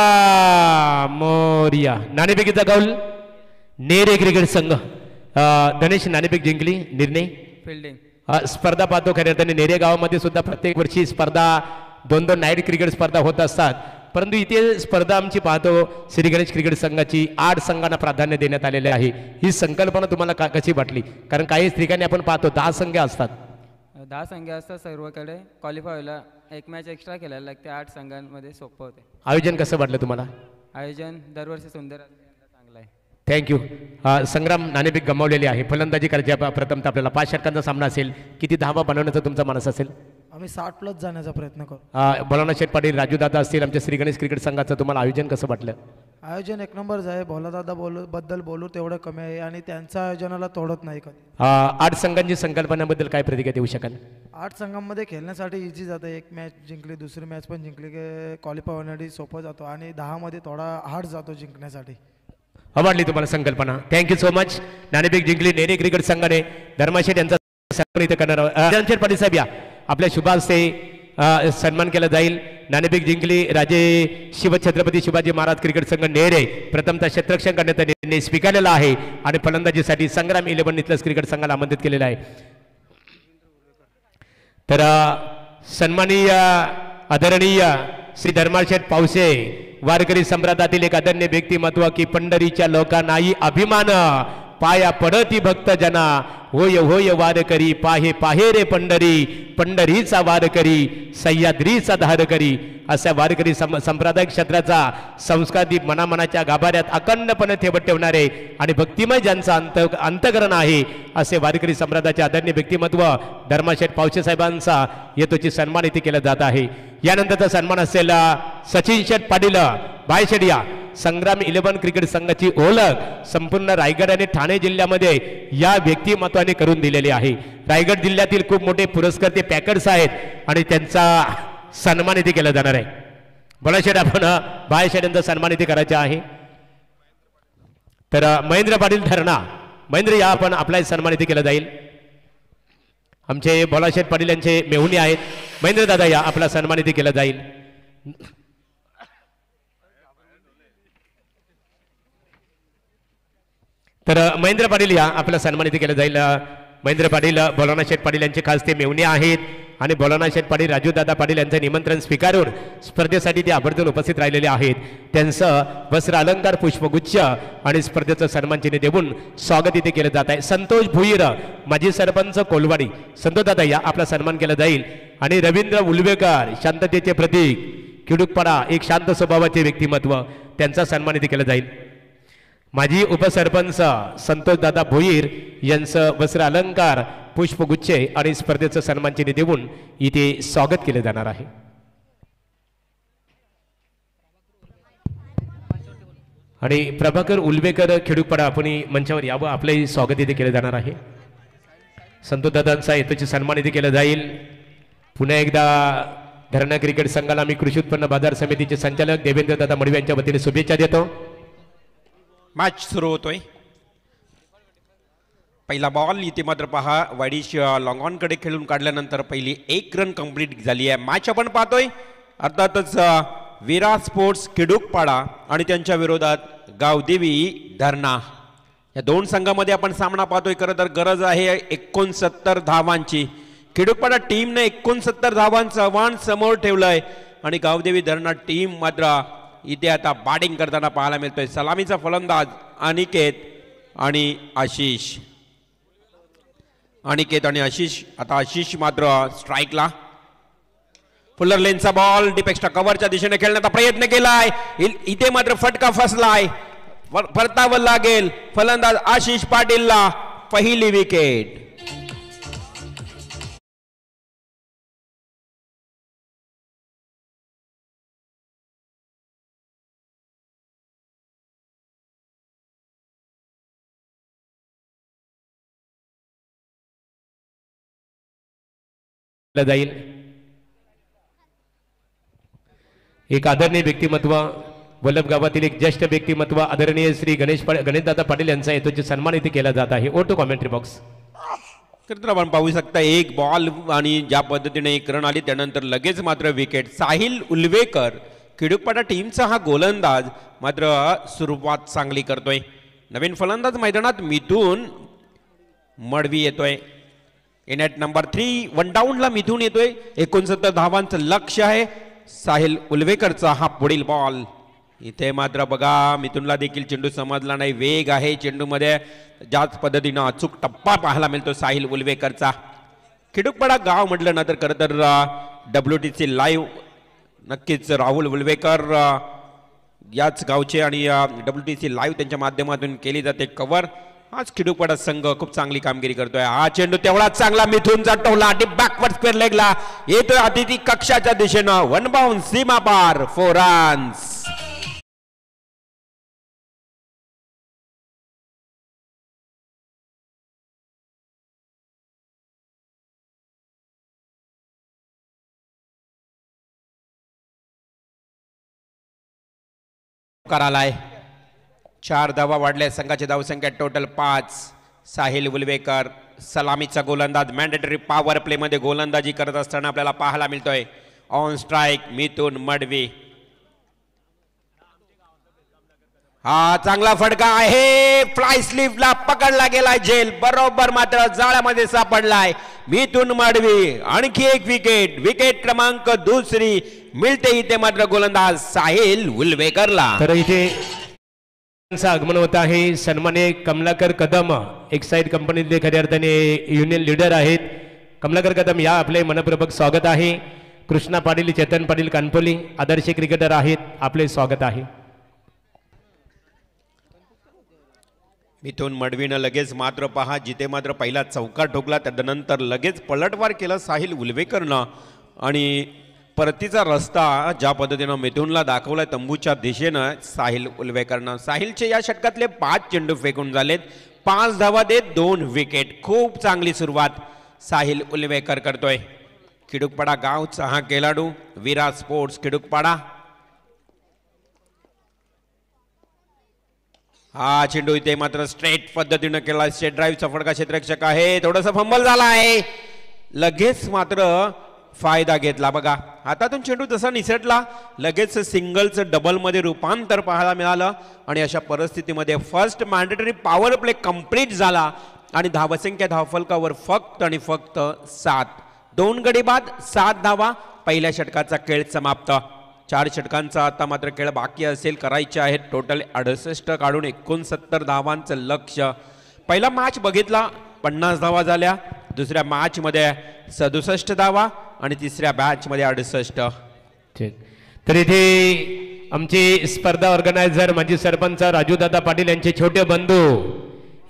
मोरया. नाणेफेकीचा कौल नेरे क्रिकेट संघ. गणेश नाणेफेक जिंकली. निर्णय फिल्डिंग. स्पर्धा पाहतो खऱ्या अर्थाने नेरे गावामध्ये सुद्धा प्रत्येक वर्षी स्पर्धा 2-2 नाईट क्रिकेट स्पर्धा होत असतात. परंतु इथे स्पर्धा आमची पाहतो श्री गणेश क्रिकेट संघाची 8 संघांना प्राधान्य देण्यात आलेले आहे. ही संकल्पना तुम्हाला कशी वाटली? कारण काही ठिकाणी आपण पाहतो 10 संघ असतात. 10 संघ असतात सर्वकडे. क्वालिफाय व्हायला एक मॅच एक्स्ट्रा केलेला लागते. 8 संघांमध्ये सोपं होते. आयोजन कसं वाटलं तुम्हाला? आयोजन दरवर्षी सुंदर चांगलं आहे. थँक्यू. संग्राम नाणेफेक गमावलेली आहे. फलंदाजी करायची प्रथमतः आपल्याला 5 षटकांचा सामना असेल. किती धावा बनवण्याचा तुमचा मानस असेल? आम्ही 60+ जाण्याचा प्रयत्न करू. बोलाना शेठ पाटील राजूदादा असतील आमच्या श्री गणेश क्रिकेट संघाचं तुम्हाला आयोजन कसं वाटलं? आयोजन एक नंबरच आहे. भोलादादा बद्दल बोलू तेवढं कमी आहे आणि त्यांच्या आयोजनाला तोडत नाही कधी. 8 संघांची संकल्पनाबद्दल काय प्रतिक्रिया देऊ शकाल? 8 संघांमध्ये खेळण्यासाठी इझी जातं. एक मॅच जिंकली दुसरी मॅच पण जिंकली की क्वालिफाय होण्यासाठी सोपं जातो आणि 10 मध्ये थोडा हार्ड जातो जिंकण्यासाठी. आवडली तुम्हाला संकल्पना. Thank you so much. नाणेफेक जिंकली नेरे क्रिकेट संघाने. धर्माशेठ यांचा सन्मान इथे करणार आहोत. राजाराम पाटील साहेब या आपल्या शुभ हस्ते सन्मान केला जाईल. नाणेफेक जिंकली राजे शिवछत्रपती शिवाजी महाराज क्रिकेट संघ नेरे. प्रथमतः क्षेत्ररक्षण करण्याचा निर्णय स्वीकारलेला आहे आणि फलंदाजीसाठी संग्राम 11 नितलस क्रिकेट संघाला आमंत्रित केलेला आहे. तर सन्माननीय आदरणीय श्री धर्माशेठ पावसे वारकरी संप्रदायातील एक आदरणीय व्यक्तिमत्व की पंढरीच्या लोकांनाही अभिमान पाया पडती भक्त जना. होय होय वारकरी पाहे पाहे रे पंढरी. पंढरीचा वारकरी सह्याद्रीचा धारकरी. अशा वारकरी संप्रदाय क्षेत्राचा संस्कारित मनामनाच्या गाभाऱ्यात अखंडपणे ठेवणारे आणि भक्तिमय ज्यांचा अंतकरण आहे असे वारकरी संप्रदायाचे आदरणीय व्यक्तिमत्व धर्माशेठ पावशे साहेबांचा येतोची सन्मान इथे केला जात आहे. यानंतरचा सन्मान असेल सचिन शेठ पाटील बायशेडिया. संग्राम 11 क्रिकेट संघाची ओळख संपूर्ण रायगड आणि ठाणे जिल्ह्यामध्ये या व्यक्तिमत्वाने करून दिलेली आहे. रायगड जिल्ह्यातील खूप मोठे पुरस्कार ते पॅकर्स आहेत आणि त्यांचा सन्मान इथे केला जाणार आहे. बोलाशेठ आपण बायशेठ यांचा सन्मान इथे करायचा आहे. तर महेंद्र पाटील धरणा. महेंद्र या आपण आपला सन्मान इथे केला जाईल. आमचे बोलाशेठ पाटील यांचे मेहुणे आहेत. महेंद्र दादा या आपला सन्मान इथे केला जाईल. तर महेंद्र पाटील या आपला सन्मान इथे केला जाईल. महेंद्र पाटील बोलाना शेठ पाटील यांचे खास ते मेहुणे आहेत आणि बोलाना शेठ पाटील राजूदादा पाटील यांचं निमंत्रण स्वीकारून स्पर्धेसाठी ते आवर्जून उपस्थित राहिलेले आहेत. त्यांचं वस्त्र अलंकार पुष्पगुच्छ आणि स्पर्धेचं सन्मानचिन्ह देऊन स्वागत इथे केलं जात आहे. संतोष भुईर माजी सरपंच कोलवाडी. संतोष दादा या आपला सन्मान केला जाईल आणि रवींद्र उलवेकर शांततेचे प्रतीक खिडूकपाडा एक शांत स्वभावाचे व्यक्तिमत्व त्यांचा सन्मान इथे केला जाईल. माजी उपसरपंच संतोष दादा भोईर यांचं वस्त्र अलंकार पुष्पगुच्छे आणि स्पर्धेचं सन्मानचिन्ह देऊन इथे स्वागत केले जाणार आहे. आणि प्रभाकर उलवेकर खिडूकपाडा आपण मंचावर यावं आपलंही स्वागत इथे केलं जाणार आहे. संतोष दादांचा येतोची सन्मान इथे केला जाईल. पुन्हा एकदा धरणा क्रिकेट संघाला मी कृषी उत्पन्न बाजार समितीचे संचालक देवेंद्र दादा मडवी यांच्या वतीने शुभेच्छा देतो. मॅच सुरू होतोय. पहिला बॉल इथे मात्र पहा वाडीश लॉंग ऑन कडे खेळून काढल्यानंतर पहिली 1 रन कंप्लीट झाली आहे. मॅच आपण पाहतोय अर्थातच विरा स्पोर्ट्स खिडूकपाडा आणि त्यांच्या विरोधात गावदेवी धरणा या 2 संघामध्ये आपण सामना पाहतोय. खरं तर गरज आहे 69 धावांची. खिडूकपाडा टीमने 69 धावांचं आव्हान समोर ठेवलंय आणि गावदेवी धरणा टीम मात्र इथे आता बॅटिंग करताना पाहायला मिळतोय. सलामीचा फलंदाज अनिकेत आणि आशिष. अनिकेत आणि आशिष. आता आशिष मात्र स्ट्राईकला. फुलर लेनचा बॉल डीप एक्स्ट्रा कव्हरच्या दिशेने खेळण्याचा प्रयत्न केलाय. इथे मात्र फटका फसलाय. परतावं लागेल फलंदाज आशिष पाटीलला. पहिली विकेट. जाईल एक आदरणीय व्यक्तिमत्व, वल्लभ गावातील एक ज्येष्ठ व्यक्तिमत्व आदरणीय श्री गणेशदादा पाटील यांचा येतोचे सन्मान इथे केला जात आहे. ओटो कॉमेंट्री बॉक्स. तर आपण पाहू शकता एक बॉल आणि ज्या पद्धतीने एक रन आली त्यानंतर लगेच मात्र विकेट. साहिल उल्वेकर खिडूकपाडा टीमचा हा गोलंदाज मात्र सुरुवात चांगली करतोय. नवीन फलंदाज मैदानात मिथून मडवी येतोय. In at number 3 one डाऊनला Mithun येतोय. 69 धावांचं लक्ष आहे. साहिल उल्वेकरचा हा पुढील बॉल. इथे मात्र बघा मिथुनला देखील चेंडू समजला नाही. वेग आहे चेंडूमध्ये. ज्याच पद्धतीनं अचूक टप्पा पाहायला मिळतो साहिल उल्वेकरचा. खिडूकपाडा गाव म्हटलं ना तर खरं तर WTC लाईव्ह नक्कीच राहुल उल्वेकर याच गावचे आणि WTC लाईव्ह त्यांच्या माध्यमातून केली जाते कव्हर. आज खिडूकपाडा संघ खूप चांगली कामगिरी करतोय. हा चेंडू तेवढाच चांगला मिथूनचा टोला डीप बॅकवर्ड स्क्वेअर लेगला येतोय अतिथी कक्षाच्या दिशेनं. वन बाउंड सीमा पार 4 रन्स. करालाय 4 धावा वाढल्या. संघाची धावसंख्या टोटल 5. साहिल उल्वेकर सलामीचा गोलंदाज मॅन्डेटरी पॉवर प्ले मध्ये गोलंदाजी करत असताना आपल्याला पाहायला मिळतोय. On strike Mithun Madavi. हा चांगला फटका आहे. फ्लाय स्लिपला पकडला गेलाय झेल. बरोबर मात्र जाळ्यामध्ये सापडलाय मिथून मडवी. आणखी एक विकेट. विकेट क्रमांक 2 मिळते इथे मात्र गोलंदाज साहिल उल्वेकरला. तर इथे आगमन होत आहे. सन्मान्य कमलाकर कदम एक्साइड कंपनीतले खऱ्या अर्थाने युनियन लीडर आहेत. कमलाकर कदम या आपले मनपूर्वक स्वागत आहे. कृष्णा पाटील चेतन पाटील कानपोली आदर्श क्रिकेटर आहेत. आपले स्वागत आहे. मिथून मडवीनं लगेच मात्र पहा जिथे मात्र पहिला चौका ठोकला त्यानंतर लगेच पलटवार केला साहिल उल्वेकरनं. आणि परतीचा रस्ता ज्या पद्धतीनं मिथूनला दाखवलाय तंबूच्या दिशेनं साहिल उल्वेकरनं. साहिलचे या षटकातले 5 चेंडू फेकून झालेत. 5 धावा देत 2 विकेट. खूप चांगली सुरुवात साहिल उल्वेकर करतोय. खिडूकपाडा गावचा हा खेळाडू विरा स्पोर्ट्स खिडूकपाडा. हा चेंडू इथे मात्र स्ट्रेट पद्धतीनं केला. स्ट्रेट ड्राईव्हचा फटका क्षेत्ररक्षक आहे. थोडंसं फंबल झाला आहे. लगेच मात्र फायदा घेतला. बघा हातातून चेंडू जसा निसटला लगेच सिंगलचं डबलमध्ये रूपांतर पाहायला मिळालं. आणि अशा परिस्थितीमध्ये first mandatory power play complete झाला आणि धावसंख्या धावफलकावर फक्त आणि फक्त 7. 2 गडी बाद 7 धावा. पहिल्या षटकाचा खेळ समाप्त. 4 षटकांचा आता मात्र खेळ बाकी असेल. करायचे आहेत टोटल 68 काढून 69 धावांचं लक्ष्य. पहिला मॅच बघितला 50 धावा झाल्या. दुसऱ्या मॅच मध्ये 67 धावा आणि तिसऱ्या मॅच मध्ये 68. तर इथे आमचे स्पर्धा ऑर्गनायझर माजी सरपंच राजूदादा पाटील यांचे छोटे बंधू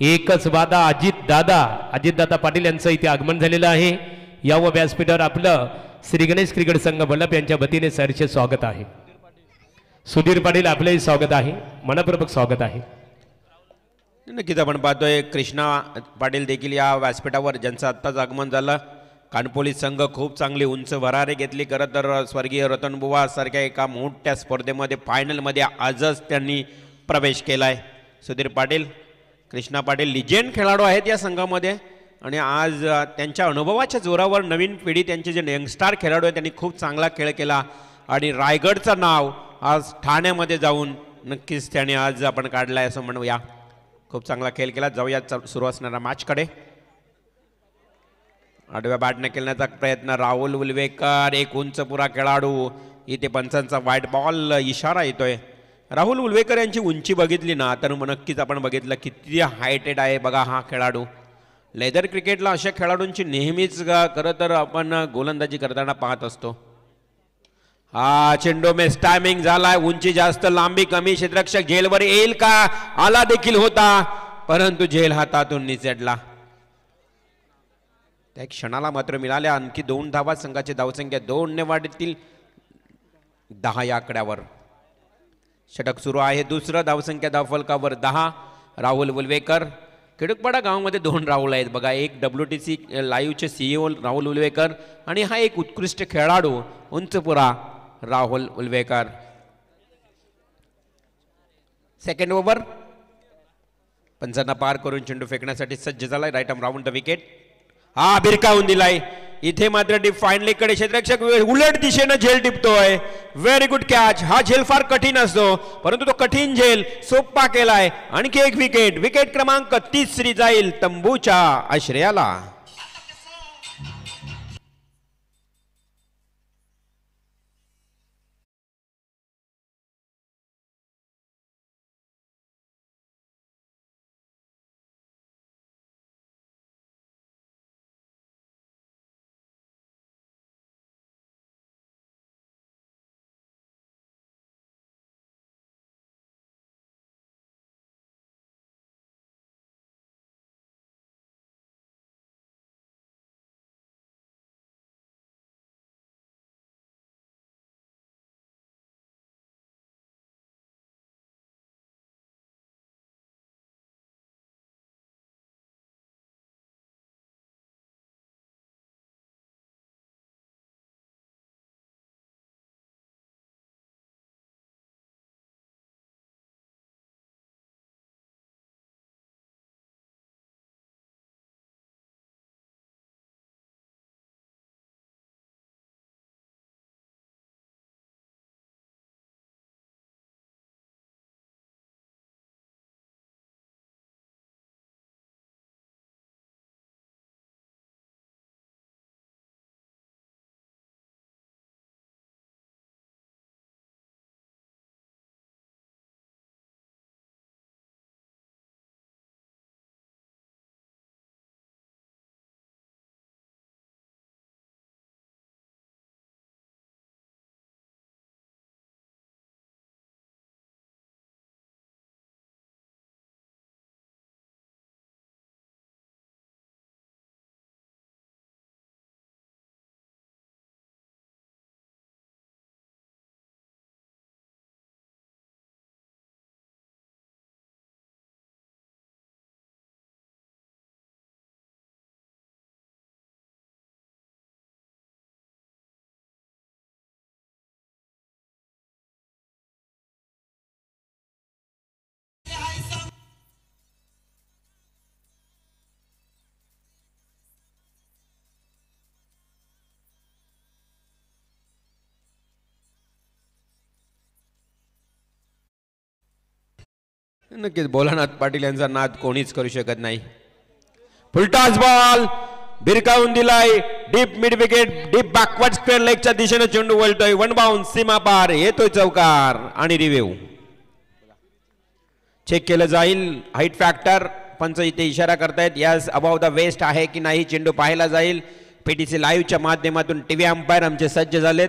एकच वादा अजितदादा पाटील यांचं इथे आगमन झालेलं आहे. या व व्यासपीठावर आपलं श्री गणेश क्रिकेट संघ बल्लभ यांच्या वतीने सरचे स्वागत आहे. सुधीर पाटील आपलंही स्वागत आहे. मनपूर्वक स्वागत आहे. नक्कीच आपण पाहतोय कृष्णा पाटील देखील या व्यासपीठावर ज्यांचं आत्ताच आगमन झालं. कानपोली संघ खूप चांगली उंच भरारी घेतली. खरं तर स्वर्गीय रतनबुवा सारख्या एका मोठ्या स्पर्धेमध्ये फायनलमध्ये आजच त्यांनी प्रवेश केलाय. सुधीर पाटील कृष्णा पाटील लिजेंड खेळाडू आहेत या संघामध्ये आणि आज त्यांच्या अनुभवाच्या जोरावर नवीन पिढी त्यांचे जे यंगस्टार खेळाडू आहेत त्यांनी खूप चांगला खेळ केला आणि रायगडचं नाव आज ठाण्यामध्ये जाऊन नक्कीच त्याने आज आपण काढलं आहे असं म्हणूया. खूप चांगला खेळ केला. जाऊया सुरू असणाऱ्या मॅचकडे. आडव्या बॅटने खेळण्याचा प्रयत्न राहुल उल्वेकर. एक उंच पुरा खेळाडू. इथे पंचांचा व्हाईट बॉल इशारा येतोय. राहुल उल्वेकर यांची उंची बघितली ना तर नक्कीच आपण बघितलं किती हायटेड आहे बघा हा खेळाडू. लेदर क्रिकेटला अशा खेळाडूंची नेहमीच खरं तर आपण गोलंदाजी करताना पाहत असतो. हा चेंडू मिस टायमिंग झालाय. उंची जास्त, लांबी कमी. क्षेत्ररक्षक झेलवर येईल का? आला देखील होता, परंतु झेल हातातून निसटला. त्या क्षणाला मात्र मिळाल्या आणखी 2 धावा. संघाची धावसंख्या 2 ने वाढतील 10 या आकड्यावर. षटक सुरू आहे. दुसरं धावसंख्या धावफलकावर 10. राहुल उलवेकर. केडुकपाडा गावामध्ये 2 राहुल आहेत बघा. एक WTC लाईव्हचे CEO राहुल उलवेकर आणि हा एक उत्कृष्ट खेळाडू उंचपुरा राहुल उलवेकर. Second over. पंचांना पार करून चेंडू फेकण्यासाठी सज्ज झालाय. Right arm round the wicket. हा भिरकावून दिलाय. इथे मात्र डीप फायनली कडे क्षेत्ररक्षक उलट दिशेनं झेल टिपतोय. Very good catch. हा झेल फार कठीण असतो, परंतु तो कठीण झेल सोपा केलाय. आणखी एक विकेट. विकेट क्रमांक 3 जाईल तंबूच्या आश्रयाला. नक्कीच भोलानाथ पाटील यांचा नाद कोणीच करू शकत नाही. फुलटॉस बॉल भिरकावून दिलाय. Deep mid wicket, deep backward square लेगच्या दिशेने चेंडू वळतोय. 1 बाउन्स, सीमा पार, येतोय चौकार आणि रिव्ह्यू चेक केलं जाईल. हाईट फॅक्टर पंच इथे इशारा करतायत. यास अबाव द वेस्ट आहे की नाही चेंडू पाहायला जाईल. PTC लाईव्हच्या माध्यमातून टीव्ही अंपायर आमचे सज्ज झालेत.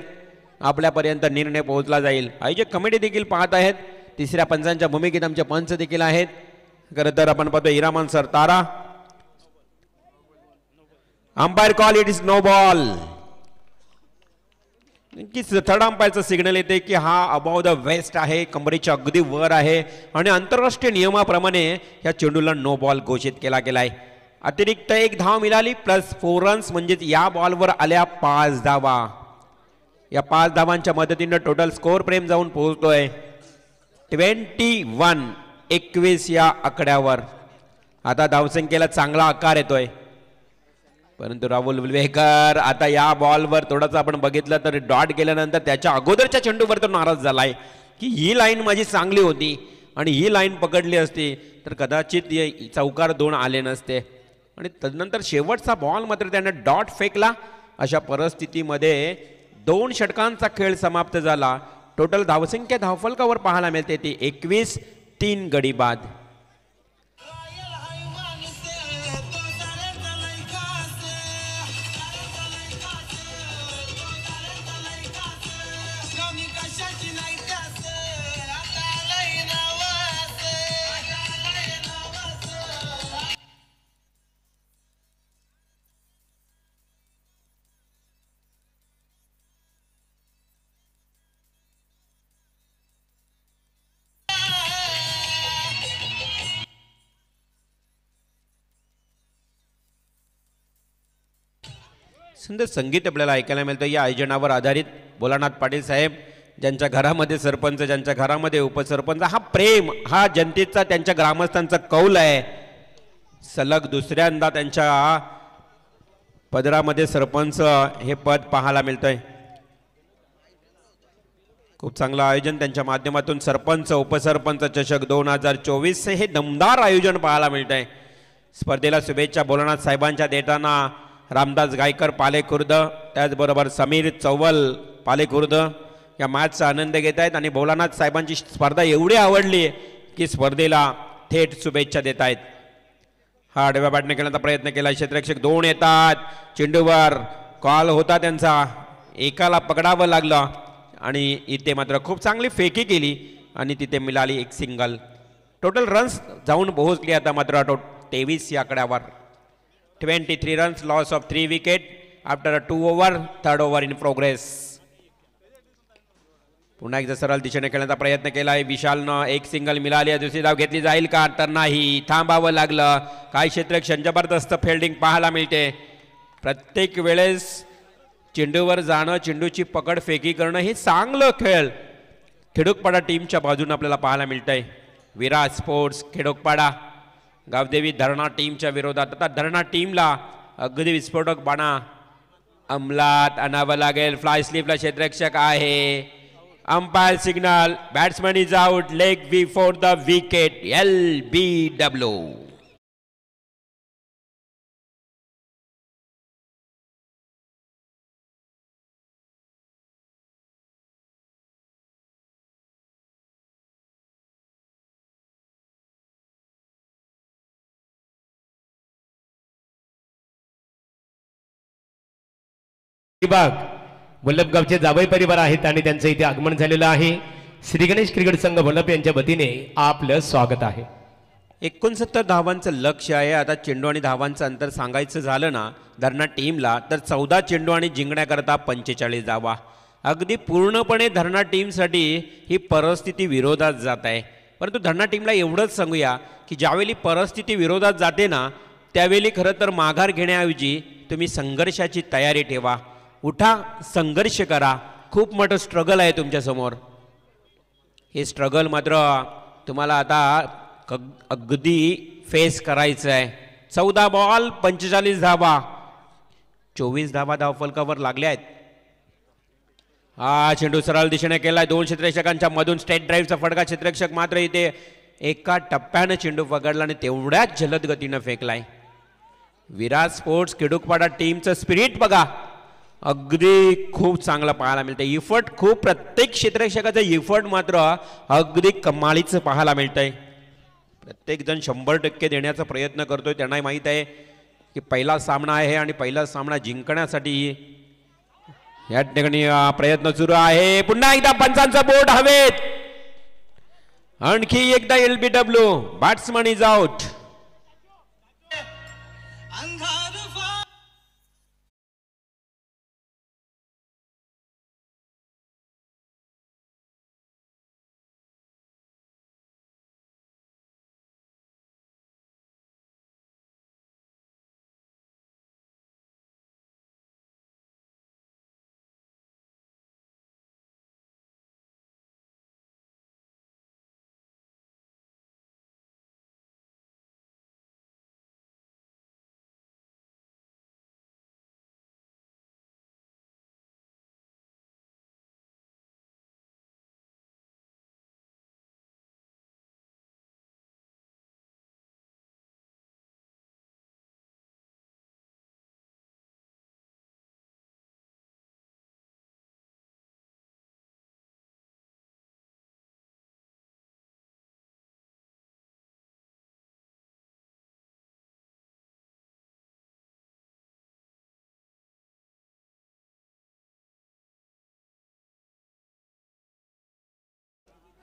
आपल्यापर्यंत निर्णय पोहोचला जाईल. आयोजक कमिटी देखील पाहत आहेत. तिसऱ्या पंचांच्या भूमिकेत आमचे पंच देखील आहेत. खरं तर आपण पाहतो इरामान सर तारा. Umpire call, it is no ball. Third अंपायरचं सिग्नल येते की हा अबाव द वेस्ट आहे, कमरेच्या अगदी वर आहे आणि आंतरराष्ट्रीय नियमाप्रमाणे या चेंडूला नो बॉल घोषित केला गेलाय. अतिरिक्त 1 धाव मिळाली प्लस 4 रन्स, म्हणजेच या बॉलवर आल्या 5 धावा. या 5 धावांच्या मदतीने टोटल स्कोर प्रेम जाऊन पोहोचतोय 21 या आकड्यावर. आता धावसंख्येला चांगला आकार येतोय, परंतु राहुल उलवेकर आता या बॉलवर थोडासा आपण बघितलं तर डॉट गेल्यानंतर त्याच्या अगोदरच्या चेंडूवर तो नाराज झालाय की ही लाईन माझी चांगली होती आणि ही लाईन पकडली असती तर कदाचित चौकार 2 आले नसते. आणि तदनंतर शेवटचा बॉल मात्र त्याने डॉट फेकला. अशा परिस्थितीमध्ये 2 षटकांचा खेळ समाप्त झाला. टोटल धावसंख्या धावफलकावर पाहायला मिळते ती 21, 3 गडी बाद. सुंदर संगीत आपल्याला ऐकायला मिळतं या आयोजनावर आधारित भोलानाथ पाटील साहेब ज्यांच्या घरामध्ये सरपंच, ज्यांच्या घरामध्ये उपसरपंच, हा प्रेम, हा जनतेचा त्यांच्या ग्रामस्थांचा कौल आहे. सलग दुसऱ्यांदा त्यांच्या पदरामध्ये सरपंच हे पद पाहायला मिळतंय. खूप चांगलं आयोजन त्यांच्या माध्यमातून सरपंच उपसरपंच चषक 2024 हे दमदार आयोजन पाहायला मिळतंय. स्पर्धेला शुभेच्छा भोलानाथ साहेबांच्या देताना रामदास गायकर पालेखुर्द, त्याचबरोबर समीर चौवल पालेखुर्द या मॅचचा आनंद घेत आहेत आणि भोलानाथ साहेबांची स्पर्धा एवढी आवडली की स्पर्धेला थेट शुभेच्छा देत आहेत. हा आडव्या बॅटने खेळण्याचा प्रयत्न केला, क्षेत्ररक्षक 2 येतात, चेंडूवर कॉल होता त्यांचा, एकाला पकडावं लागलं आणि इथे मात्र खूप चांगली फेकी केली आणि तिथे मिळाली एक सिंगल. टोटल रन्स जाऊन पोहोचली आता मात्र 23 या आकड्यावर. 23 runs, loss of 3 wicket after 2 over, 3rd over in progress. पुन्हा एकदा सरळ दिशेने खेळण्याचा प्रयत्न केला आहे विशालनं, एक सिंगल मिळाली आहे. दुसरी धाव घेतली जाईल का, तर नाही, थांबावं लागलं. काय क्षेत्ररक्षण, जबरदस्त फिल्डिंग पाहायला मिळते. प्रत्येक वेळेस चेंडूवर जाणं, चेंडूची पकड फेकी करणं हे चांगलं खेळ खेडूकपाडा टीमच्या बाजूने आपल्याला पाहायला मिळतंय. विराज स्पोर्ट्स खेडूकपाडा गावदेवी धरणा टीमच्या विरोधात. आता धरणा टीमला अगदी विस्फोटक बाणा अंमलात आणावं लागेल. फ्लाय स्लिपला क्षेत्ररक्षक आहे, umpire signal, batsman is out, leg before the wicket, LBW. विभाग वल्लभगावचे जावई परिवार आहेत आणि त्यांचं इथे आगमन झालेलं आहे. श्री गणेश क्रिकेट संघ वल्लभ यांच्या वतीने आपलं स्वागत आहे. 69 धावांचं लक्ष आहे. आता चेंडू आणि धावांचं अंतर सांगायचं झालं ना धरणा टीमला, तर 14 चेंडू आणि जिंकण्याकरता 45 धावा. अगदी पूर्णपणे धरणा टीमसाठी ही परिस्थिती विरोधात जात आहे. परंतु धरणा टीमला एवढंच सांगूया की ज्यावेळी परिस्थिती विरोधात जाते ना त्यावेळी खरं तर माघार घेण्याऐवजी तुम्ही संघर्षाची तयारी ठेवा. उठा, संघर्ष करा. खूप मोठं स्ट्रगल आहे तुमच्यासमोर. हे स्ट्रगल मात्र तुम्हाला आता अगदी फेस करायचं आहे. 14 बॉल 45 धावा, 24 धावा धावफलकावर लागल्या आहेत. हा चेंडू सरळ दिशेने केलाय, 2 क्षेत्ररक्षकांच्या मधून स्टेट ड्राईव्हचा फटका. क्षेत्ररक्षक मात्र इथे एका टप्प्यानं चेंडू पकडला आणि तेवढ्याच जलद गतीनं फेकलाय. विराज स्पोर्ट्स खेडूकपाडा टीमचं स्पिरिट बघा, अगदी खूप चांगलं पाहायला मिळतं. इफर्ट खूप, प्रत्येक क्षेत्ररक्षकाचं इफर्ट मात्र अगदी कमालीचं पाहायला मिळतंय. प्रत्येक जण 100% देण्याचा प्रयत्न करतोय. त्यांनाही माहीत आहे की पहिला सामना आहे आणि पहिला सामना जिंकण्यासाठी या ठिकाणी प्रयत्न सुरू आहे. पुन्हा एकदा पंचांचा बोर्ड हवेत, आणखी एकदा LBW, बॅट्समन इज आउट.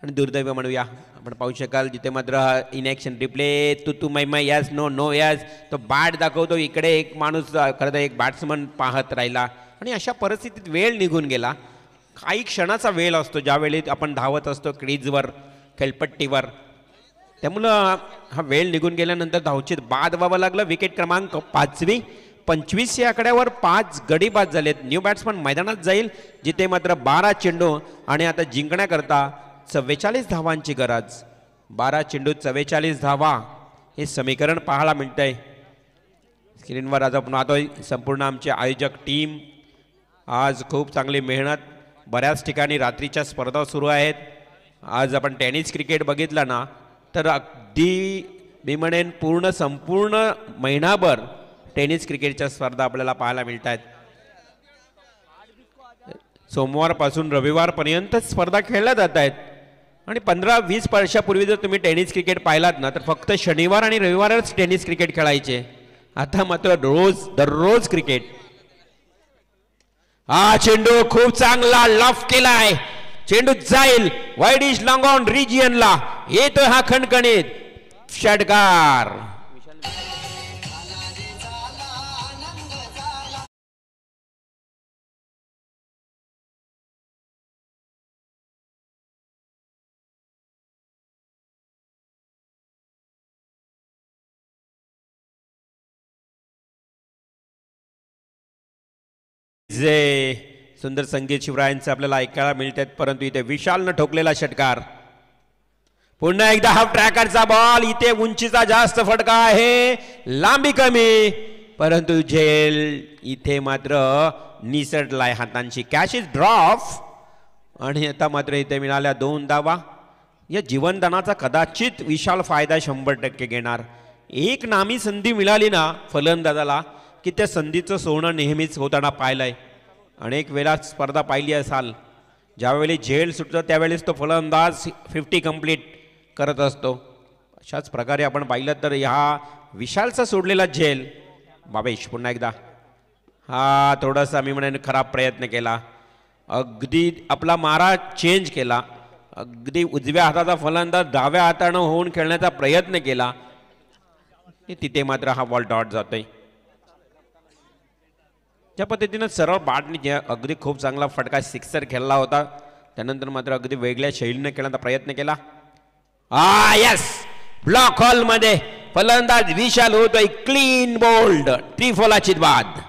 आणि दुर्दैव म्हणूया आपण पाहू शकाल जिथे मात्र इनॅक्शन रिप्ले तू मै यस नो यस तो बॅट दाखवतो. इकडे एक माणूस खरं तर एक बॅट्समन पाहत राहिला आणि अशा परिस्थितीत वेळ निघून गेला. काही क्षणाचा वेळ असतो ज्यावेळी आपण धावत असतो क्रीजवर, खेळपट्टीवर. त्यामुळं हा वेळ निघून गेल्यानंतर धावचीत बाद व्हावं लागलं. विकेट क्रमांक 5वी 25 या आकड्यावर 5 गडी बाद झालेत. न्यू बॅट्समन मैदानात जाईल जिथे मात्र 12 चेंडू आणि आता जिंकण्याकरता 44 धावांची गरज. 12 चेंडू 44 धावा हे समीकरण पाहायला मिळतंय. स्क्रीनवर आज आपण पाहतोय संपूर्ण आमचे आयोजक टीम. आज खूप चांगली मेहनत. बऱ्याच ठिकाणी रात्रीच्या स्पर्धा सुरू आहेत. आज आपण टेनिस क्रिकेट बघितलं ना तर अगदी मी म्हणेन संपूर्ण महिनाभर टेनिस क्रिकेटच्या स्पर्धा आपल्याला पाहायला मिळत आहेत. सोमवारपासून रविवारपर्यंत स्पर्धा खेळल्या जात आहेत आणि 15-20 वर्षापूर्वी जर तुम्ही टेनिस क्रिकेट पाहिलात ना तर फक्त शनिवार आणि रविवारच टेनिस क्रिकेट खेळायचे. आता मात्र दररोज क्रिकेट. हा चेंडू खूप चांगला लॉफ केलाय. चेंडू जाईल वाईडिश लॉंग ऑन रिजियनला. येतोय हा खणखणीत षटकार. जे सुंदर संगीत शिवरायांचे आपल्याला ऐकायला मिळतात परंतु इथे विशालनं ठोकलेला षटकार. पुन्हा एकदा हाफ ट्रॅकरचा बॉल. इथे उंचीचा जास्त फटका आहे, लांबी कमी, परंतु झेल इथे मात्र निसटलाय हातांची. कॅच इज ड्रॉप आणि आता मात्र इथे मिळाल्या 2 धावा. या जीवनदानाचा कदाचित विशाल फायदा 100% घेणार. एक नामी संधी मिळाली ना फलंदाजाला की त्या संधीचं सोनं नेहमीच होताना पाहिलंय. अनेक वेळा स्पर्धा पाहिली असाल ज्यावेळी झेल सुटतं त्यावेळेस तो फलंदाज 50 कंप्लीट करत असतो. अशाच प्रकारे आपण पाहिलं तर ह्या विशालचा सोडलेला झेल. बाबेश पुन्हा एकदा हा थोडासा मी म्हणेन खराब प्रयत्न केला. अगदी आपला मारा चेंज केला. अगदी उजव्या हाताचा फलंदाज डाव्या हातानं होऊन खेळण्याचा प्रयत्न केला. तिथे मात्र हा बॉल डॉट जातोय. ज्या पद्धतीनं सरळ बॅटने अगदी खूप चांगला फटका सिक्सर खेळला होता त्यानंतर मात्र अगदी वेगळ्या शैलीने खेळण्याचा प्रयत्न केला. यस ब्लॉक हॉल मध्ये फलंदाज विशाल होतोय क्लीन बोल्ड. त्रिफोलाची बाद.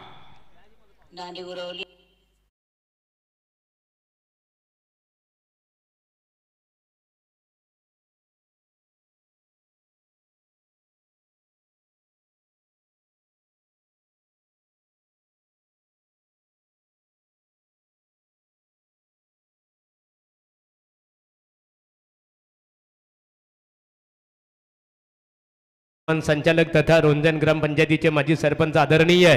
संचालक तथा रोंजन ग्रामपंचायतीचे माजी सरपंच आदरणीय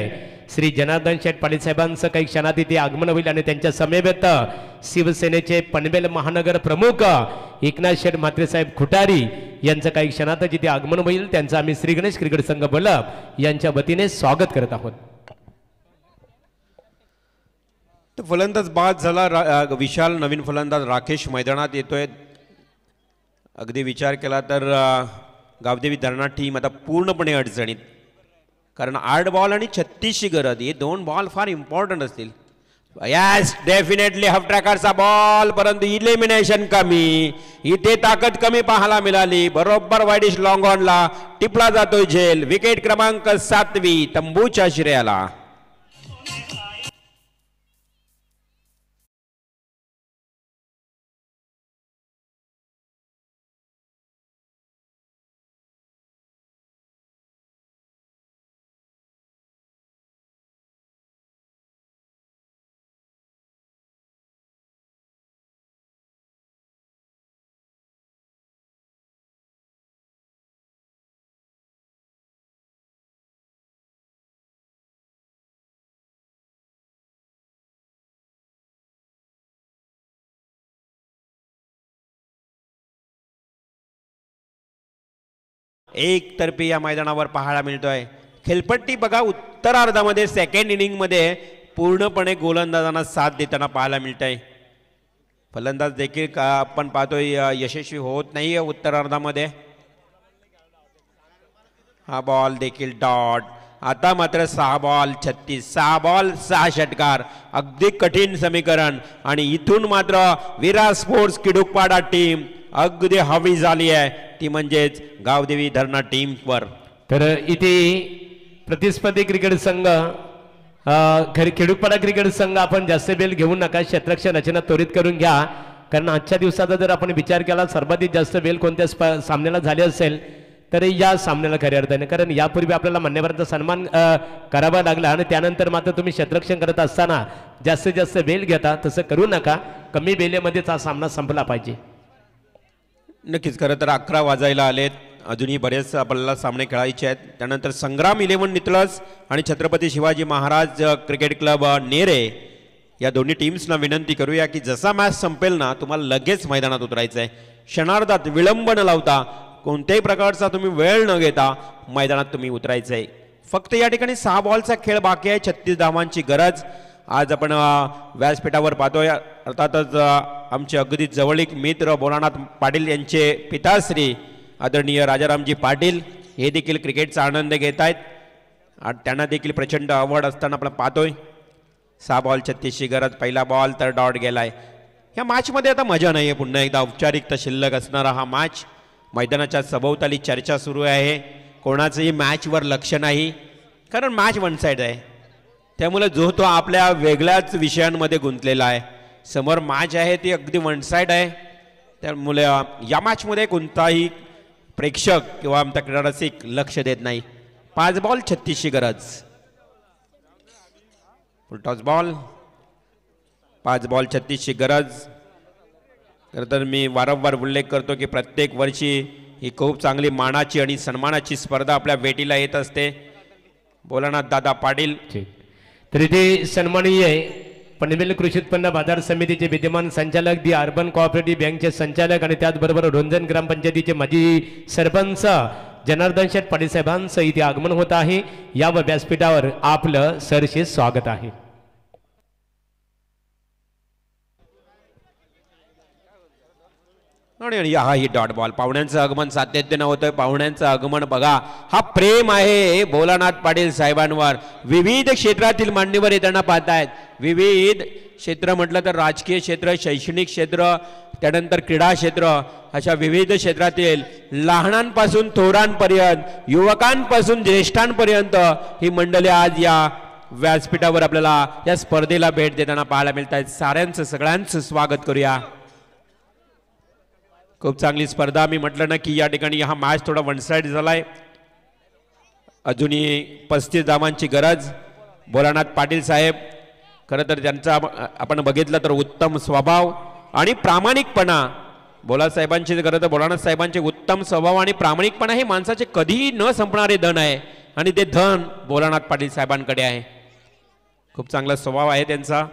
श्री जनार्दन शेठ पाटील साहेबांचं काही क्षणात इथे आगमन होईल आणि त्यांच्या समवेत शिवसेनेचे पनवेल महानगर प्रमुख एकनाथ शेठ म्हात्रे साहेब खुटारी यांचं काही क्षणातच इथे आगमन होईल. त्यांचं आम्ही श्री गणेश क्रिकेट संघ बलप यांच्या वतीने स्वागत करत आहोत. फलंदाज बाद झाला विशाल. नवीन फलंदाज राकेश मैदानात येतोय. अगदी विचार केला तर गावदेवी धरणात टीम आता पूर्णपणे अडचणीत कारण 8 बॉल आणि 36ची गरज. हे 2 बॉल फार इम्पॉर्टंट असतील. यस डेफिनेटली हाफ ट्रॅकरचा बॉल परंतु इलिमिनेशन कमी. इथे ताकद कमी पाहायला मिळाली. बरोबर वाईडिश लॉंग ऑनला टिपला जातोय झेल. विकेट क्रमांक 7वी तंबूच्या श्रेयाला. एकतर्फी या मैदानावर पाहायला मिळतोय. खेळपट्टी बघा उत्तरार्धामध्ये सेकंड इनिंगमध्ये पूर्णपणे गोलंदाजांना साथ देताना पाहायला मिळतंय. फलंदाज देखील आपण पाहतोय यशस्वी होत नाहीये उत्तरार्धामध्ये. हा बॉल देखील डॉट. आता मात्र 6 बॉल 36. 6 बॉल 6 षटकार. अगदी कठीण समीकरण आणि इथून मात्र विराट स्पोर्ट्स किडुकपाडा टीम अगदी हवी झाली आहे ती म्हणजेच गावदेवी धरणा टीमवर. तर इथे प्रतिस्पर्धी क्रिकेट संघ खेडूपाडा क्रिकेट संघ आपण जास्त वेळ घेऊ नका. क्षेत्ररक्षण रचना त्वरित करून घ्या, कारण आजच्या दिवसाचा जर आपण विचार केला सर्वाधिक जास्त वेळ कोणत्या सामन्याला झाले असेल तर या सामन्याला खऱ्या अर्थाने, कारण यापूर्वी आपल्याला मान्यवरांचा सन्मान करावा लागला आणि त्यानंतर मात्र तुम्ही क्षेत्ररक्षण करत असताना जास्तीत जास्त वेळ घेता. तसं करू नका, कमी वेळेमध्येच हा सामना संपला पाहिजे. नक्कीच. खरं तर 11 वाजायला आलेत, अजूनही बरेच आपल्याला सामने खेळायचे आहेत. त्यानंतर संग्राम 11 नितळस आणि छत्रपती शिवाजी महाराज क्रिकेट क्लब नेरे या दोन्ही टीम्सना विनंती करूया की जसा मॅच संपेल ना तुम्हाला लगेच मैदानात उतरायचं आहे. क्षणार्धात विलंब न लावता कोणत्याही प्रकारचा तुम्ही वेळ न घेता मैदानात तुम्ही उतरायचं आहे. फक्त या ठिकाणी 6 बॉलचा खेळ बाकी आहे. 36 धावांची गरज आज आपण व्यासपीठावर पाहतोय. अर्थातच आमचे अगदी जवळीक मित्र भोलानाथ पाटील यांचे पिताश्री आदरणीय राजारामजी पाटील हे देखील क्रिकेटचा आनंद घेत आहेत आणि त्यांना देखील प्रचंड आवड असताना आपण पाहतोय. 6 बॉल 36ची गरज, पहिला बॉल तर डॉट गेलाय. ह्या मॅचमध्ये आता मजा नाही आहे. पुन्हा एकदा औपचारिकता शिल्लक असणारा हा मॅच. मैदानाच्या सभोवताली चर्चा सुरू आहे, कोणाचंही मॅचवर लक्ष नाही, कारण मॅच वन साईड आहे. त्यामुळे जो तो आपल्या वेगळ्याच विषयांमध्ये गुंतलेला आहे. समोर मॅच आहे ती अगदी वन साईड आहे. त्यामुळे या मॅचमध्ये कोणताही प्रेक्षक किंवा आमचा क्रीडा रसिक लक्ष देत नाही. 5 बॉल 36ची गरज. टॉस बॉल, 5 बॉल 36ची गरज. खरं तर मी वारंवार उल्लेख करतो की प्रत्येक वर्षी ही खूप चांगली मानाची आणि सन्मानाची स्पर्धा आपल्या भेटीला येत असते. भोलानाथ दादा पाटील तर इथे सन्माननीय पनवेल कृषी उत्पन्न बाजार समितीचे विद्यमान संचालक, दी अर्बन कोऑपरेटिव्ह बँकचे संचालक आणि त्याचबरोबर रोंजन ग्रामपंचायतीचे माजी सरपंच जनार्दन शेठ पाटील साहेबांचं इथे आगमन होत आहे. या व्यासपीठावर आपलं सहर्ष स्वागत आहे. आणि हा ही डॉट बॉल. पाहुण्यांचं आगमन सातत्यानं होतं. पाहुण्यांचं आगमन बघा, हा प्रेम आहे भोलानाथ पाटील साहेबांवर. विविध क्षेत्रातील मान्यवर येताना पाहतायत. विविध क्षेत्र म्हटलं तर राजकीय क्षेत्र, शैक्षणिक क्षेत्र, त्यानंतर क्रीडा क्षेत्र, अशा विविध क्षेत्रातील लहानांपासून थोरांपर्यंत, युवकांपासून ज्येष्ठांपर्यंत ही मंडळी आज या व्यासपीठावर आपल्याला या स्पर्धेला भेट देताना पाहायला मिळत आहेत. साऱ्यांचं सगळ्यांचं स्वागत करूया. खूप चांगली स्पर्धा. मी म्हटलं ना की या ठिकाणी हा मॅच थोडा वन साइड झालाय. अजूनही 35 धावांची गरज. भोलानाथ पाटील साहेब, खरं तर त्यांचा आपण बघितलं तर उत्तम स्वभाव आणि प्रामाणिकपणा. भोलासाहेबांची खरं तर भोलानाथ साहेबांचे उत्तम स्वभाव आणि प्रामाणिकपणा हे माणसाचे कधीही न संपणारे धन आहे आणि ते धन भोलानाथ पाटील साहेबांकडे आहे. खूप चांगला स्वभाव आहे त्यांचा,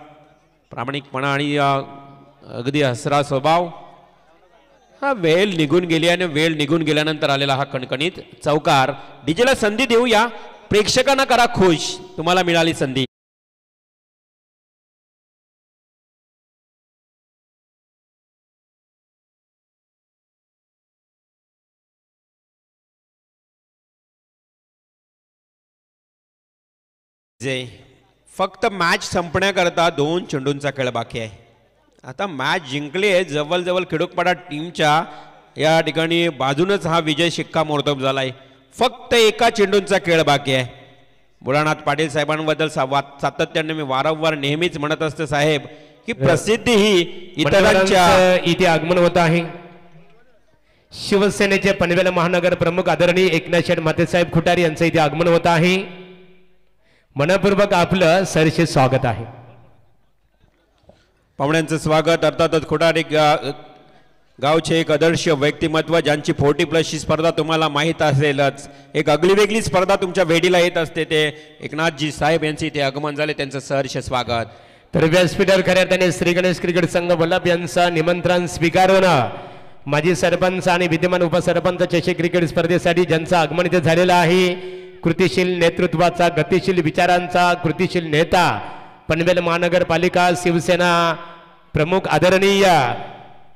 प्रामाणिकपणा आणि अगदी हसरा स्वभाव. हा वेळ निघून गेली आणि वेळ निघून गेल्यानंतर आलेला हा कणकणीत चौकार. डीजेला संधी देऊया, प्रेक्षकांना करा खुश, तुम्हाला मिळाली संधी. फक्त मॅच संपण्याकरता 2 चेंडूंचा खेळ बाकी आहे. आता मॅच जिंकली आहे. जवळजवळ खेडूपाडा टीमच्या या ठिकाणी बाजूनच हा विजय शिक्कामोर्तब झालाय. फक्त 1 चेंडूंचा खेळ बाकी आहे. भोलानाथ पाटील साहेबांबद्दल सातत्याने मी वारंवार नेहमीच म्हणत असते साहेब की प्रसिद्धी ही इतरांच्या. इथे आगमन होत आहे शिवसेनेचे पनवेल महानगर प्रमुख आदरणीय एकनाथ शेठ मातेसाहेब खुटारी यांचं इथे आगमन होत आहे. मनपूर्वक आपलं सहर्ष स्वागत आहे. पाहुण्यांचं स्वागत. अर्थातच खुटारी गावचे एक आदर्श व्यक्तिमत्व ज्यांची 40+ ची स्पर्धा तुम्हाला माहीत असेलच. एक आगळीवेगळी स्पर्धा तुमच्या भेटीला येत असते. ते एकनाथजी साहेब यांचे इथे आगमन झाले, त्यांचं सहर्ष स्वागत. तर व्यासपीठावर खऱ्या अर्थाने श्री गणेश क्रिकेट संघ वल्लभ यांचं निमंत्रण स्वीकारून माजी सरपंच आणि विद्यमान उपसरपंच चषक क्रिकेट स्पर्धेसाठी ज्यांचं आगमन इथे झालेलं आहे, कृतिशील नेतृत्वाचा, गतिशील विचारांचा कृतिशील नेता, पनवेल महानगरपालिका शिवसेना प्रमुख आदरणीय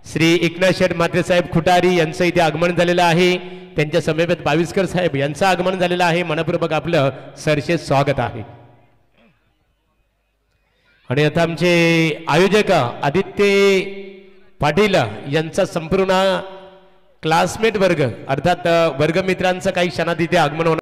श्री एकनाथ शेठ मातेसाहेब खुटारी यांचं इथे आगमन झालेलं आहे. त्यांच्या समवेत बाविस्कर साहेब यांचं आगमन झालेलं आहे. मनपूर्वक आपलं सहर्ष स्वागत आहे. आणि आता आमचे आयोजक आदित्य पाटील यांचा संपूर्ण क्लासमेट वर्ग अर्थात वर्गमित्रांचं काही क्षणात इथे आगमन होणार.